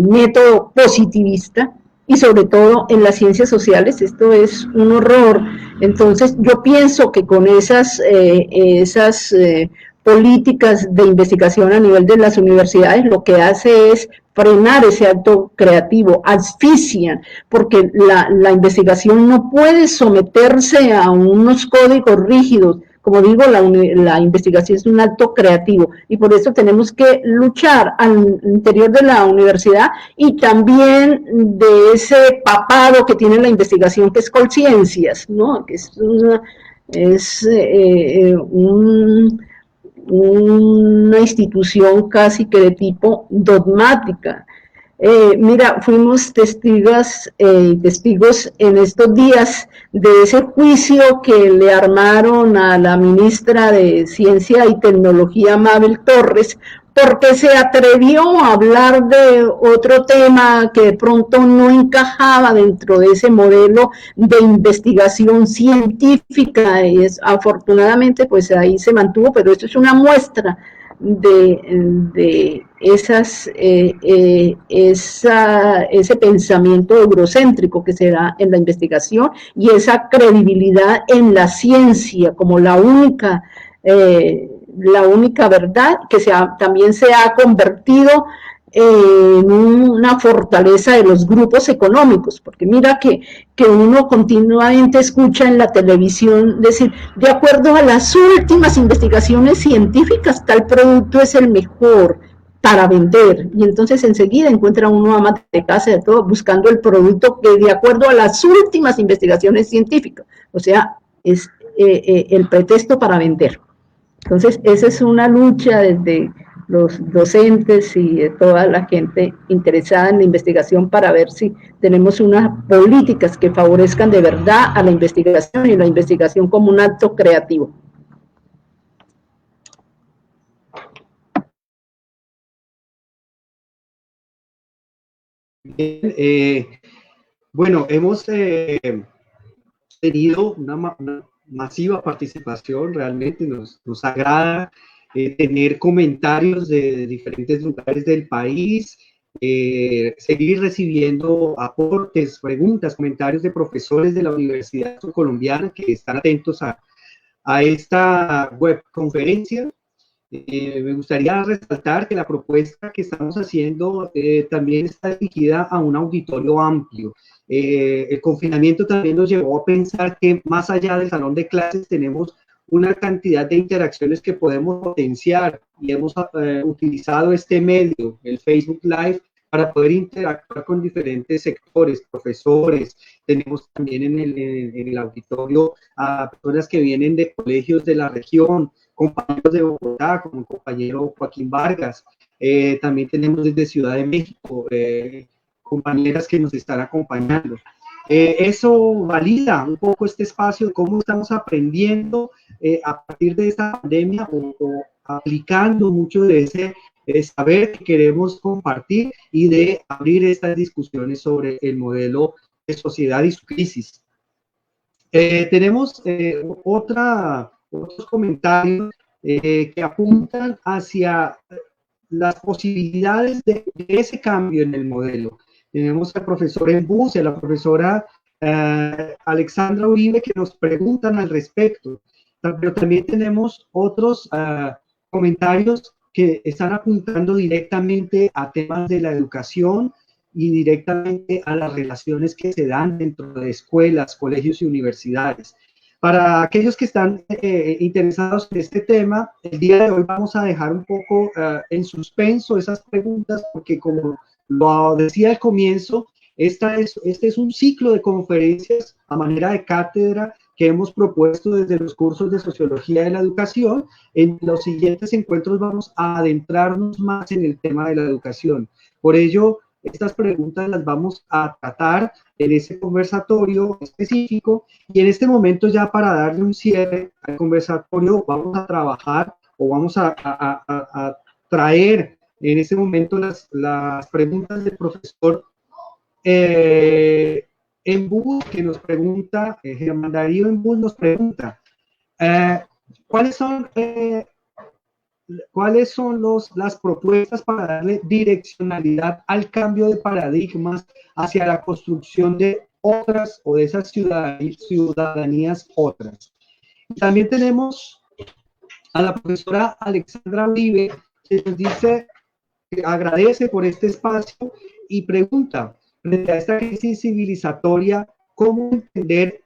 método positivista, y sobre todo en las ciencias sociales. Esto es un horror. Entonces yo pienso que con esas políticas de investigación a nivel de las universidades lo que hace es frenar ese acto creativo, asfixian, porque la investigación no puede someterse a unos códigos rígidos. Como digo, la investigación es un acto creativo y por eso tenemos que luchar al interior de la universidad y también de ese papado que tiene la investigación, que es Colciencias, ¿no? Que es una institución casi que de tipo dogmática. Mira, fuimos testigos en estos días de ese juicio que le armaron a la ministra de Ciencia y Tecnología, Mabel Torres, porque se atrevió a hablar de otro tema que de pronto no encajaba dentro de ese modelo de investigación científica, y afortunadamente pues ahí se mantuvo, pero esto es una muestra de ese pensamiento eurocéntrico que se da en la investigación y esa credibilidad en la ciencia como la única verdad, que también se ha convertido en una fortaleza de los grupos económicos, porque mira que uno continuamente escucha en la televisión decir, de acuerdo a las últimas investigaciones científicas, tal producto es el mejor para vender, y entonces enseguida encuentra uno ama de casa de todo buscando el producto que de acuerdo a las últimas investigaciones científicas, o sea, es el pretexto para vender. Entonces, esa es una lucha desde los docentes y de toda la gente interesada en la investigación para ver si tenemos unas políticas que favorezcan de verdad a la investigación y la investigación como un acto creativo. Bien, bueno, hemos tenido una masiva participación, realmente nos agrada tener comentarios de diferentes lugares del país, seguir recibiendo aportes, preguntas, comentarios de profesores de la Universidad Colombiana que están atentos a esta webconferencia. Me gustaría resaltar que la propuesta que estamos haciendo también está dirigida a un auditorio amplio. El confinamiento también nos llevó a pensar que más allá del salón de clases tenemos una cantidad de interacciones que podemos potenciar y hemos utilizado este medio, el Facebook Live, para poder interactuar con diferentes sectores, profesores. Tenemos también en el auditorio a personas que vienen de colegios de la región, compañeros de Bogotá, como el compañero Joaquín Vargas. También tenemos desde Ciudad de México compañeras que nos están acompañando. Eso valida un poco este espacio, cómo estamos aprendiendo a partir de esta pandemia o aplicando mucho de ese saber que queremos compartir y de abrir estas discusiones sobre el modelo de sociedad y su crisis. Tenemos otros comentarios que apuntan hacia las posibilidades de ese cambio en el modelo. Tenemos al profesor Embús y a la profesora Alexandra Uribe que nos preguntan al respecto, pero también tenemos otros comentarios que están apuntando directamente a temas de la educación y directamente a las relaciones que se dan dentro de escuelas, colegios y universidades. Para aquellos que están interesados en este tema, el día de hoy vamos a dejar un poco en suspenso esas preguntas, porque como lo decía al comienzo, este es un ciclo de conferencias a manera de cátedra que hemos propuesto desde los cursos de Sociología de la Educación. En los siguientes encuentros vamos a adentrarnos más en el tema de la educación. Por ello, estas preguntas las vamos a tratar en ese conversatorio específico y en este momento ya para darle un cierre al conversatorio vamos a trabajar o vamos a traer en este momento las preguntas del profesor Embús, que nos pregunta, Germán Darío Embús nos pregunta, ¿cuáles son las propuestas para darle direccionalidad al cambio de paradigmas hacia la construcción de otras o de esas ciudadanías otras? También tenemos a la profesora Alexandra Uribe, que nos dice, que agradece por este espacio y pregunta, frente a esta crisis civilizatoria, ¿cómo entender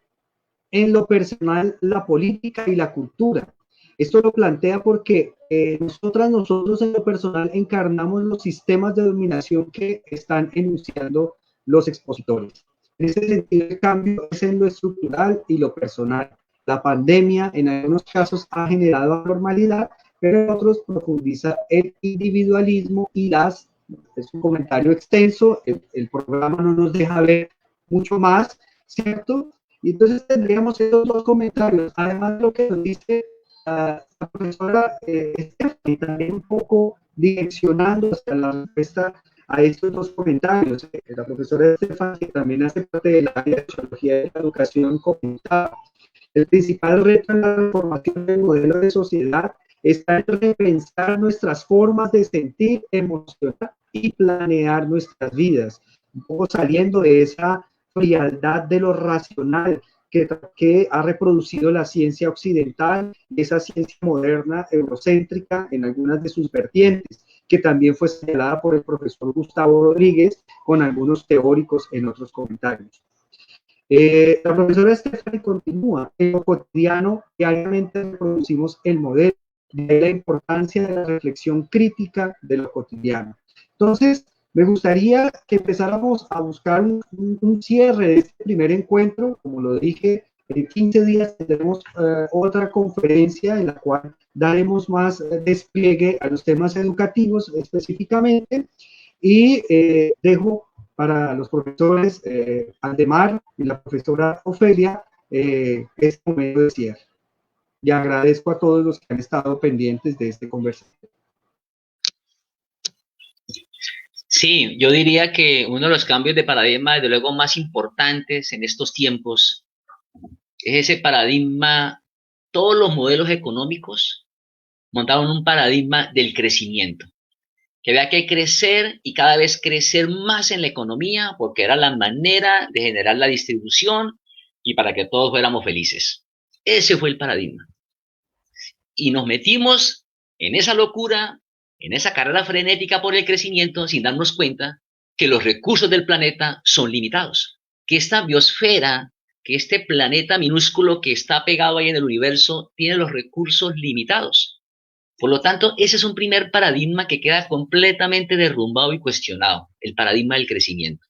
en lo personal la política y la cultura? Esto lo plantea porque nosotros en lo personal encarnamos los sistemas de dominación que están enunciando los expositores. En ese sentido, el cambio es en lo estructural y lo personal. La pandemia en algunos casos ha generado anormalidad, pero en otros profundiza el individualismo y las... Es un comentario extenso, el programa no nos deja ver mucho más, ¿cierto? Y entonces tendríamos esos dos comentarios, además de lo que nos dice la profesora Stephanie, también un poco direccionando hacia la respuesta a estos dos comentarios. La profesora Stephanie, que también hace parte del área de sociología de la educación, comentaba, el principal reto en la reformación del modelo de sociedad está en repensar nuestras formas de sentir, emocionar y planear nuestras vidas, un poco saliendo de esa frialdad de lo racional que ha reproducido la ciencia occidental, esa ciencia moderna, eurocéntrica, en algunas de sus vertientes, que también fue señalada por el profesor Gustavo Rodríguez, con algunos teóricos en otros comentarios. La profesora Stephanie continúa, en lo cotidiano, diariamente reproducimos el modelo, de la importancia de la reflexión crítica de lo cotidiano. Entonces, me gustaría que empezáramos a buscar un cierre de este primer encuentro. Como lo dije, en 15 días tendremos otra conferencia en la cual daremos más despliegue a los temas educativos específicamente. Y dejo para los profesores Aldemar y la profesora Ofelia este momento de cierre. Y agradezco a todos los que han estado pendientes de este conversatorio. Sí, yo diría que uno de los cambios de paradigma, desde luego, más importantes en estos tiempos es ese paradigma. Todos los modelos económicos montaron un paradigma del crecimiento, que había que crecer y cada vez crecer más en la economía porque era la manera de generar la distribución y para que todos fuéramos felices. Ese fue el paradigma. Y nos metimos en esa locura, en esa carrera frenética por el crecimiento, sin darnos cuenta que los recursos del planeta son limitados, que esta biosfera, que este planeta minúsculo que está pegado ahí en el universo, tiene los recursos limitados. Por lo tanto, ese es un primer paradigma que queda completamente derrumbado y cuestionado, el paradigma del crecimiento.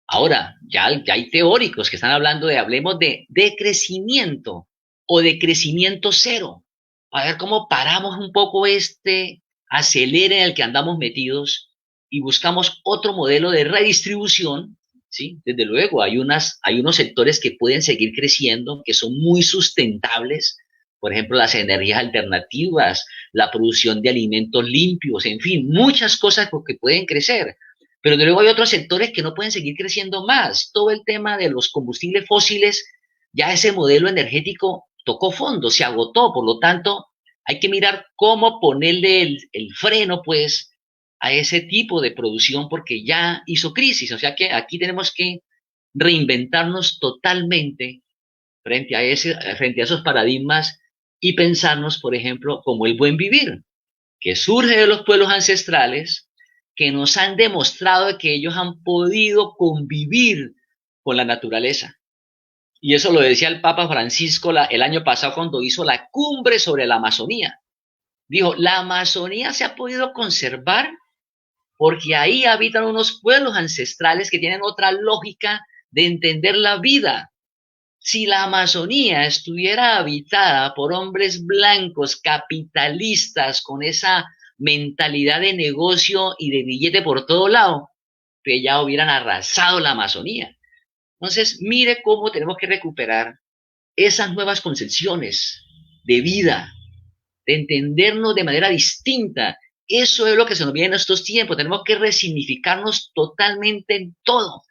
Ahora, ya hay teóricos que están hablando hablemos de decrecimiento o de crecimiento cero, a ver cómo paramos un poco este acelere en el que andamos metidos y buscamos otro modelo de redistribución, ¿sí? Desde luego, hay unos sectores que pueden seguir creciendo, que son muy sustentables, por ejemplo, las energías alternativas, la producción de alimentos limpios, en fin, muchas cosas que pueden crecer. Pero de luego hay otros sectores que no pueden seguir creciendo más. Todo el tema de los combustibles fósiles, ya ese modelo energético tocó fondo, se agotó. Por lo tanto, hay que mirar cómo ponerle el freno, pues, a ese tipo de producción porque ya hizo crisis. O sea que aquí tenemos que reinventarnos totalmente frente a esos paradigmas y pensarnos, por ejemplo, como el buen vivir, que surge de los pueblos ancestrales, que nos han demostrado que ellos han podido convivir con la naturaleza. Y eso lo decía el Papa Francisco el año pasado cuando hizo la cumbre sobre la Amazonía. Dijo, la Amazonía se ha podido conservar porque ahí habitan unos pueblos ancestrales que tienen otra lógica de entender la vida. Si la Amazonía estuviera habitada por hombres blancos, capitalistas, con esa mentalidad de negocio y de billete por todo lado, que ya hubieran arrasado la Amazonía. Entonces, mire cómo tenemos que recuperar esas nuevas concepciones de vida, de entendernos de manera distinta. Eso es lo que se nos viene en estos tiempos. Tenemos que resignificarnos totalmente en todo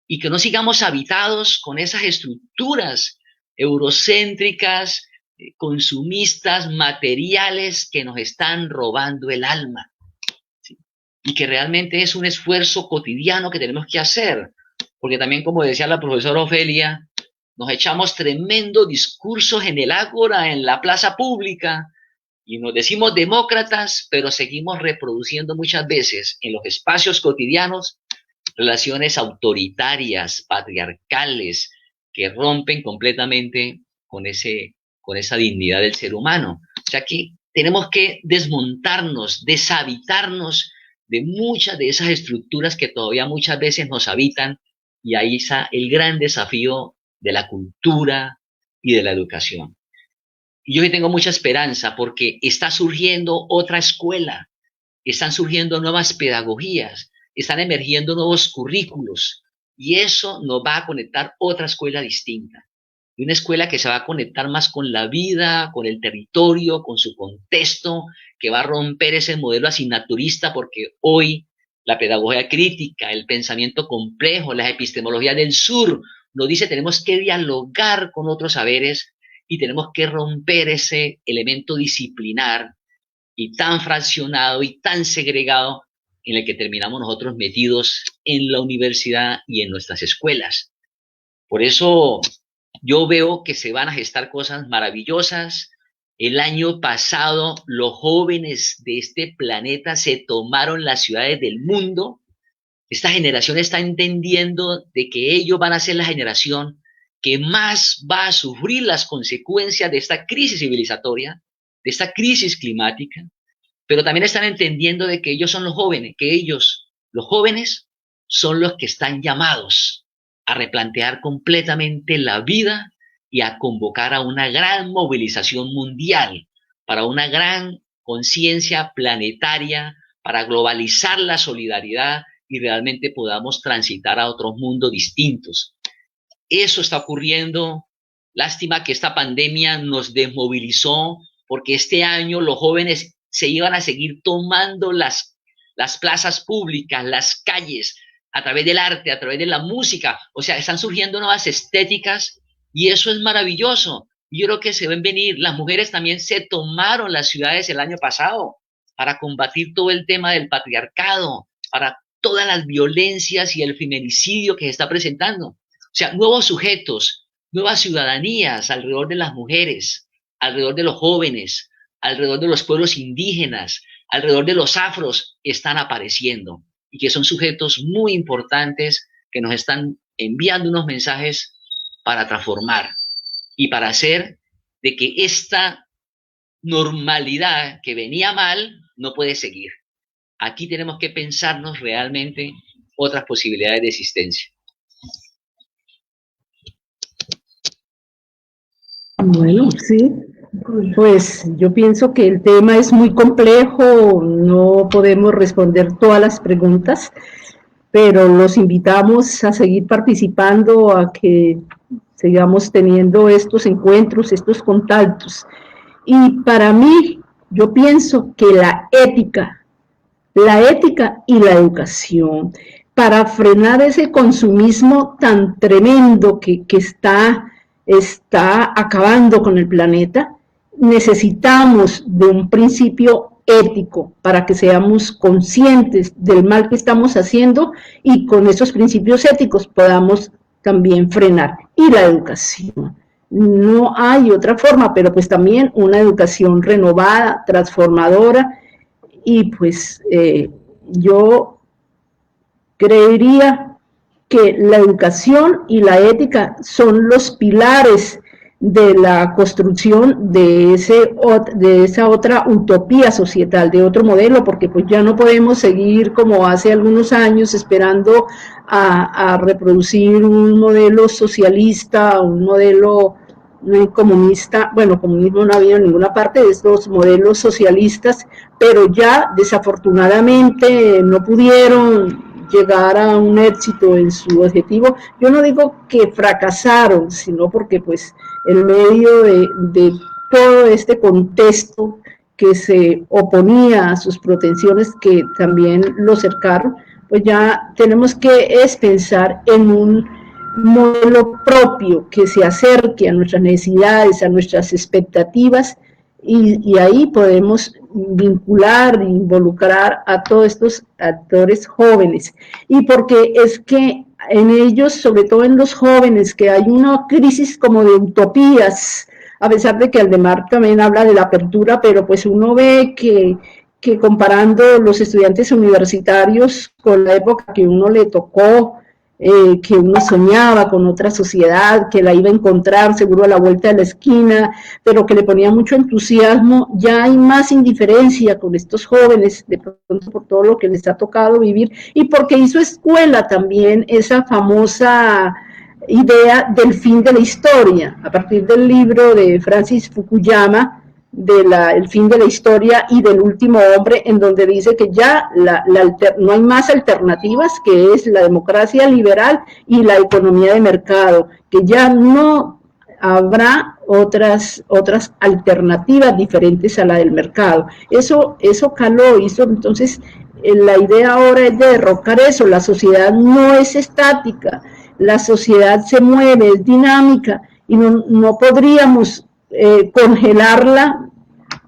y que no sigamos habitados con esas estructuras eurocéntricas, consumistas, materiales que nos están robando el alma. ¿Sí? Y que realmente es un esfuerzo cotidiano que tenemos que hacer, porque también, como decía la profesora Ofelia, nos echamos tremendos discursos en el ágora, en la plaza pública, y nos decimos demócratas, pero seguimos reproduciendo muchas veces en los espacios cotidianos relaciones autoritarias, patriarcales, que rompen completamente con esa dignidad del ser humano. O sea que tenemos que desmontarnos, deshabitarnos de muchas de esas estructuras que todavía muchas veces nos habitan, y ahí está el gran desafío de la cultura y de la educación. Y yo tengo mucha esperanza porque está surgiendo otra escuela, están surgiendo nuevas pedagogías, están emergiendo nuevos currículos, y eso nos va a conectar otra escuela distinta. Y una escuela que se va a conectar más con la vida, con el territorio, con su contexto, que va a romper ese modelo asignaturista, porque hoy la pedagogía crítica, el pensamiento complejo, la epistemología del sur, nos dice tenemos que dialogar con otros saberes y tenemos que romper ese elemento disciplinar y tan fraccionado y tan segregado en el que terminamos nosotros metidos en la universidad y en nuestras escuelas. Por eso yo veo que se van a gestar cosas maravillosas. El año pasado los jóvenes de este planeta se tomaron las ciudades del mundo. Esta generación está entendiendo de que ellos van a ser la generación que más va a sufrir las consecuencias de esta crisis civilizatoria, de esta crisis climática, pero también están entendiendo de que ellos son los jóvenes, que ellos, los jóvenes, son los que están llamados a replantear completamente la vida y a convocar a una gran movilización mundial para una gran conciencia planetaria, para globalizar la solidaridad y realmente podamos transitar a otros mundos distintos. Eso está ocurriendo. Lástima que esta pandemia nos desmovilizó, porque este año los jóvenes se iban a seguir tomando las plazas públicas, las calles, a través del arte, a través de la música. O sea, están surgiendo nuevas estéticas y eso es maravilloso. Yo creo que se ven venir. Las mujeres también se tomaron las ciudades el año pasado para combatir todo el tema del patriarcado, para todas las violencias y el feminicidio que se está presentando. O sea, nuevos sujetos, nuevas ciudadanías alrededor de las mujeres, alrededor de los jóvenes, alrededor de los pueblos indígenas, alrededor de los afros, están apareciendo y que son sujetos muy importantes que nos están enviando unos mensajes para transformar y para hacer de que esta normalidad que venía mal no puede seguir. Aquí tenemos que pensarnos realmente otras posibilidades de existencia. Bueno, sí, pues yo pienso que el tema es muy complejo, no podemos responder todas las preguntas, pero los invitamos a seguir participando, a que sigamos teniendo estos encuentros, estos contactos. Y para mí, yo pienso que la ética y la educación, para frenar ese consumismo tan tremendo que está acabando con el planeta, necesitamos de un principio ético para que seamos conscientes del mal que estamos haciendo y con esos principios éticos podamos también frenar. Y la educación. No hay otra forma, pero pues también una educación renovada, transformadora, y pues yo creería que la educación y la ética son los pilares de la construcción de esa otra utopía societal, de otro modelo, porque pues ya no podemos seguir como hace algunos años esperando a reproducir un modelo socialista, un modelo comunista. Bueno, comunismo no ha habido en ninguna parte de estos modelos socialistas, pero ya desafortunadamente no pudieron llegar a un éxito en su objetivo. Yo no digo que fracasaron, sino porque pues en medio de todo este contexto que se oponía a sus pretensiones, que también lo cercaron, pues ya tenemos que pensar en un modelo propio que se acerque a nuestras necesidades, a nuestras expectativas, y ahí podemos vincular, involucrar a todos estos actores jóvenes. Y porque es que en ellos, sobre todo en los jóvenes, que hay una crisis como de utopías, a pesar de que Aldemar también habla de la apertura, pero pues uno ve que comparando los estudiantes universitarios con la época que uno le tocó, que uno soñaba con otra sociedad, que la iba a encontrar seguro a la vuelta de la esquina, pero que le ponía mucho entusiasmo, ya hay más indiferencia con estos jóvenes, de pronto por todo lo que les ha tocado vivir, y porque hizo escuela también esa famosa idea del fin de la historia, a partir del libro de Francis Fukuyama, el fin de la historia y del último hombre, en donde dice que ya no hay más alternativas, que es la democracia liberal y la economía de mercado, que ya no habrá otras alternativas diferentes a la del mercado. Eso caló, entonces la idea ahora es de derrocar eso. La sociedad no es estática, la sociedad se mueve, es dinámica, y no podríamos congelarla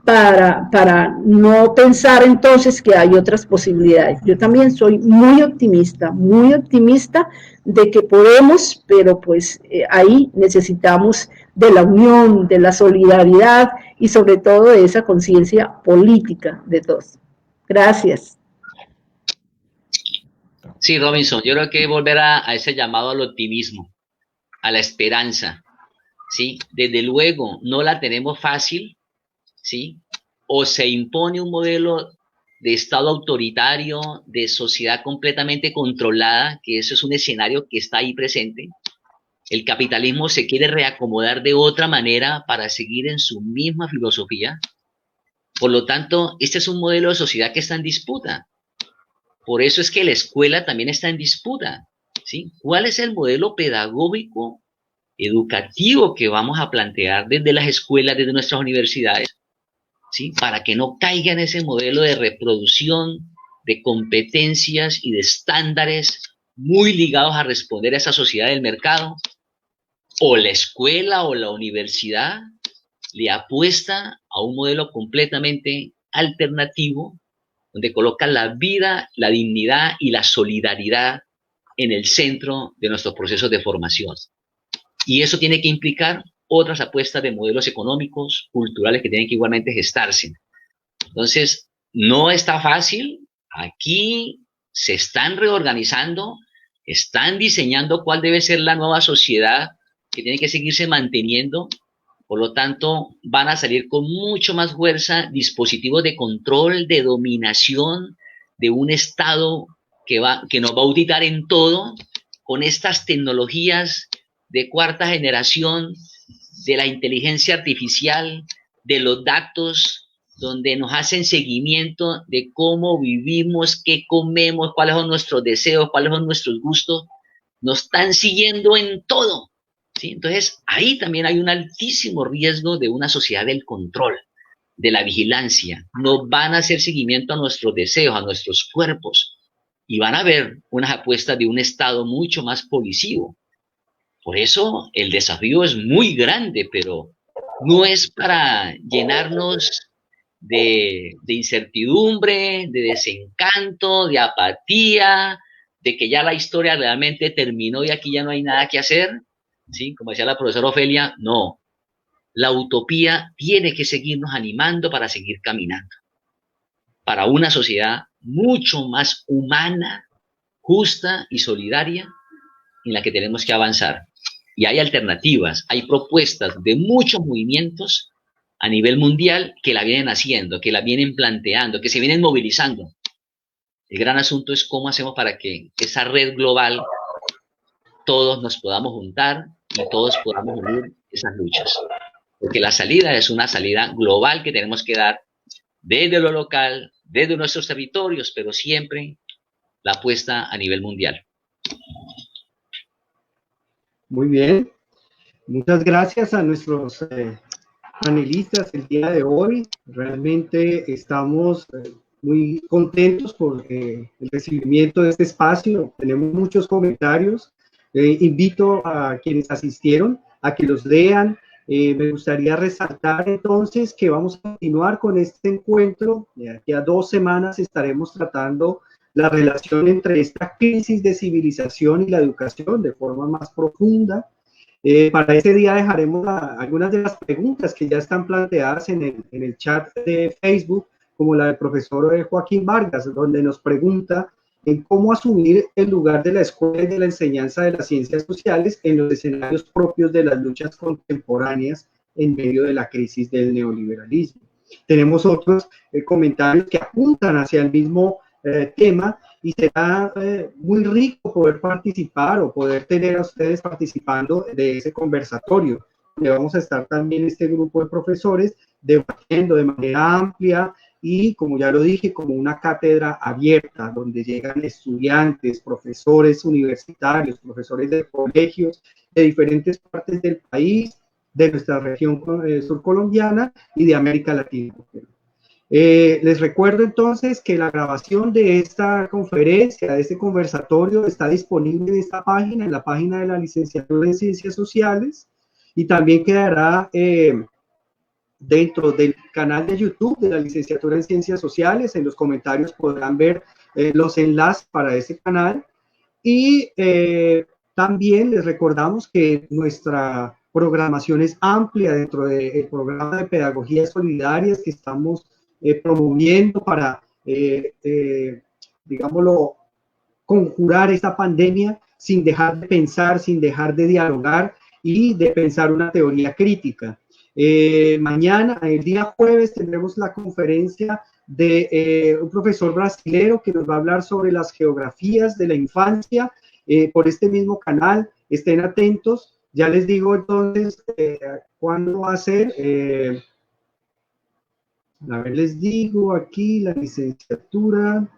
para no pensar entonces que hay otras posibilidades. Yo también soy muy optimista de que podemos, pero pues ahí necesitamos de la unión, de la solidaridad y sobre todo de esa conciencia política de todos. Gracias. Sí, Robinson, yo creo que volver a ese llamado al optimismo, a la esperanza, ¿sí? Desde luego, no la tenemos fácil, ¿sí? O se impone un modelo de Estado autoritario, de sociedad completamente controlada, que eso es un escenario que está ahí presente. El capitalismo se quiere reacomodar de otra manera para seguir en su misma filosofía. Por lo tanto, este es un modelo de sociedad que está en disputa. Por eso es que la escuela también está en disputa, ¿sí? ¿Cuál es el modelo pedagógico, educativo que vamos a plantear desde las escuelas, desde nuestras universidades, ¿sí? Para que no caiga en ese modelo de reproducción de competencias y de estándares muy ligados a responder a esa sociedad del mercado? O la escuela o la universidad le apuesta a un modelo completamente alternativo, donde coloca la vida, la dignidad y la solidaridad en el centro de nuestros procesos de formación. Y eso tiene que implicar otras apuestas de modelos económicos, culturales, que tienen que igualmente gestarse. Entonces, no está fácil. Aquí se están reorganizando, están diseñando cuál debe ser la nueva sociedad que tiene que seguirse manteniendo, Por lo tanto, van a salir con mucho más fuerza dispositivos de control, de dominación de un Estado que nos va a auditar en todo, con estas tecnologías de cuarta generación, de la inteligencia artificial, de los datos, donde nos hacen seguimiento de cómo vivimos, qué comemos, cuáles son nuestros deseos, cuáles son nuestros gustos. Nos están siguiendo en todo, ¿sí? Entonces, ahí también hay un altísimo riesgo de una sociedad del control, de la vigilancia. Nos van a hacer seguimiento a nuestros deseos, a nuestros cuerpos, y van a ver unas apuestas de un Estado mucho más policivo. Por eso el desafío es muy grande, pero no es para llenarnos de incertidumbre, de desencanto, de apatía, de que ya la historia realmente terminó y aquí ya no hay nada que hacer, ¿sí? Como decía la profesora Ofelia, no. La utopía tiene que seguirnos animando para seguir caminando, para una sociedad mucho más humana, justa y solidaria en la que tenemos que avanzar. Y hay alternativas, hay propuestas de muchos movimientos a nivel mundial que la vienen haciendo, que la vienen planteando, que se vienen movilizando. El gran asunto es cómo hacemos para que esa red global todos nos podamos juntar y todos podamos unir esas luchas. Porque la salida es una salida global que tenemos que dar desde lo local, desde nuestros territorios, pero siempre la apuesta a nivel mundial. Muy bien. Muchas gracias a nuestros panelistas el día de hoy. Realmente estamos muy contentos por el recibimiento de este espacio. Tenemos muchos comentarios. Invito a quienes asistieron a que los lean. Me gustaría resaltar entonces que vamos a continuar con este encuentro. De aquí a 2 semanas estaremos tratando la relación entre esta crisis de civilización y la educación de forma más profunda. Para ese día dejaremos algunas de las preguntas que ya están planteadas en el chat de Facebook, como la del profesor Joaquín Vargas, donde nos pregunta en cómo asumir el lugar de la escuela y de la enseñanza de las ciencias sociales en los escenarios propios de las luchas contemporáneas en medio de la crisis del neoliberalismo. Tenemos otros comentarios que apuntan hacia el mismo tema, y será muy rico poder participar o poder tener a ustedes participando de ese conversatorio, donde vamos a estar también este grupo de profesores debatiendo de manera amplia y, como ya lo dije, como una cátedra abierta, donde llegan estudiantes, profesores universitarios, profesores de colegios de diferentes partes del país, de nuestra región surcolombiana y de América Latina. Les recuerdo entonces que la grabación de esta conferencia, de este conversatorio, está disponible en esta página, en la página de la Licenciatura en Ciencias Sociales, y también quedará dentro del canal de YouTube de la Licenciatura en Ciencias Sociales. En los comentarios podrán ver los enlaces para ese canal, y también les recordamos que nuestra programación es amplia dentro del programa de pedagogías solidarias que estamos promoviendo para, digámoslo, conjurar esta pandemia sin dejar de pensar, sin dejar de dialogar y de pensar una teoría crítica. Mañana, el día jueves, tendremos la conferencia de un profesor brasilero que nos va a hablar sobre las geografías de la infancia por este mismo canal. Estén atentos. Ya les digo entonces cuándo va a ser. A ver, les digo aquí, la licenciatura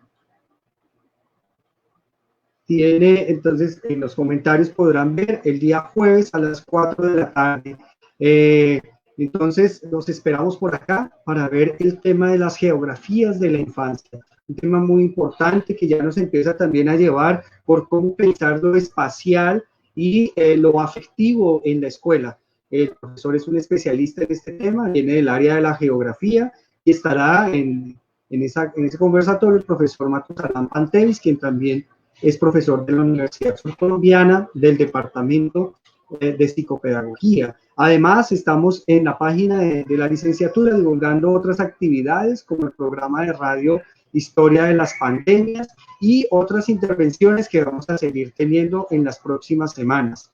tiene, entonces en los comentarios podrán ver el día jueves a las 4 de la tarde. Entonces los esperamos por acá para ver el tema de las geografías de la infancia. Un tema muy importante que ya nos empieza también a llevar por cómo pensar lo espacial y lo afectivo en la escuela. El profesor es un especialista en este tema, viene del área de la geografía, y estará en ese conversatorio el profesor Matusalán Pantevis, quien también es profesor de la Universidad Surcolombiana del Departamento de Psicopedagogía. Además, estamos en la página de la licenciatura divulgando otras actividades como el programa de radio Historia de las Pandemias y otras intervenciones que vamos a seguir teniendo en las próximas semanas.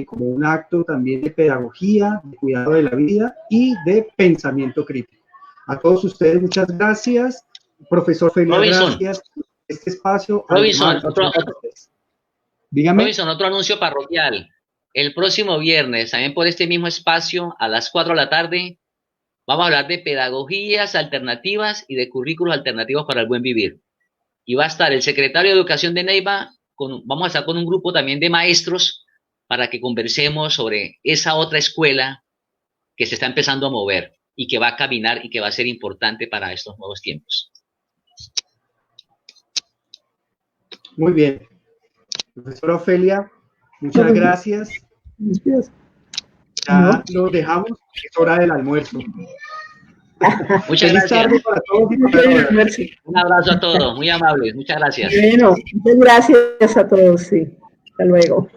como un acto también de pedagogía, de cuidado de la vida y de pensamiento crítico. A todos ustedes, muchas gracias. Profesor Felia, gracias por este espacio. Robinson, dígame. Robinson, otro anuncio parroquial. El próximo viernes, también por este mismo espacio, a las 4 de la tarde, vamos a hablar de pedagogías alternativas y de currículos alternativos para el buen vivir. Y va a estar el secretario de Educación de Neiva, vamos a estar con un grupo también de maestros para que conversemos sobre esa otra escuela que se está empezando a mover y que va a caminar y que va a ser importante para estos nuevos tiempos. Muy bien. Profesora Ofelia, muchas gracias. Ya lo dejamos, es hora del almuerzo. Muchas gracias. Tarde para todos. Un abrazo a todos, muy amables, muchas gracias. Bueno, muchas gracias a todos, sí. Hasta luego.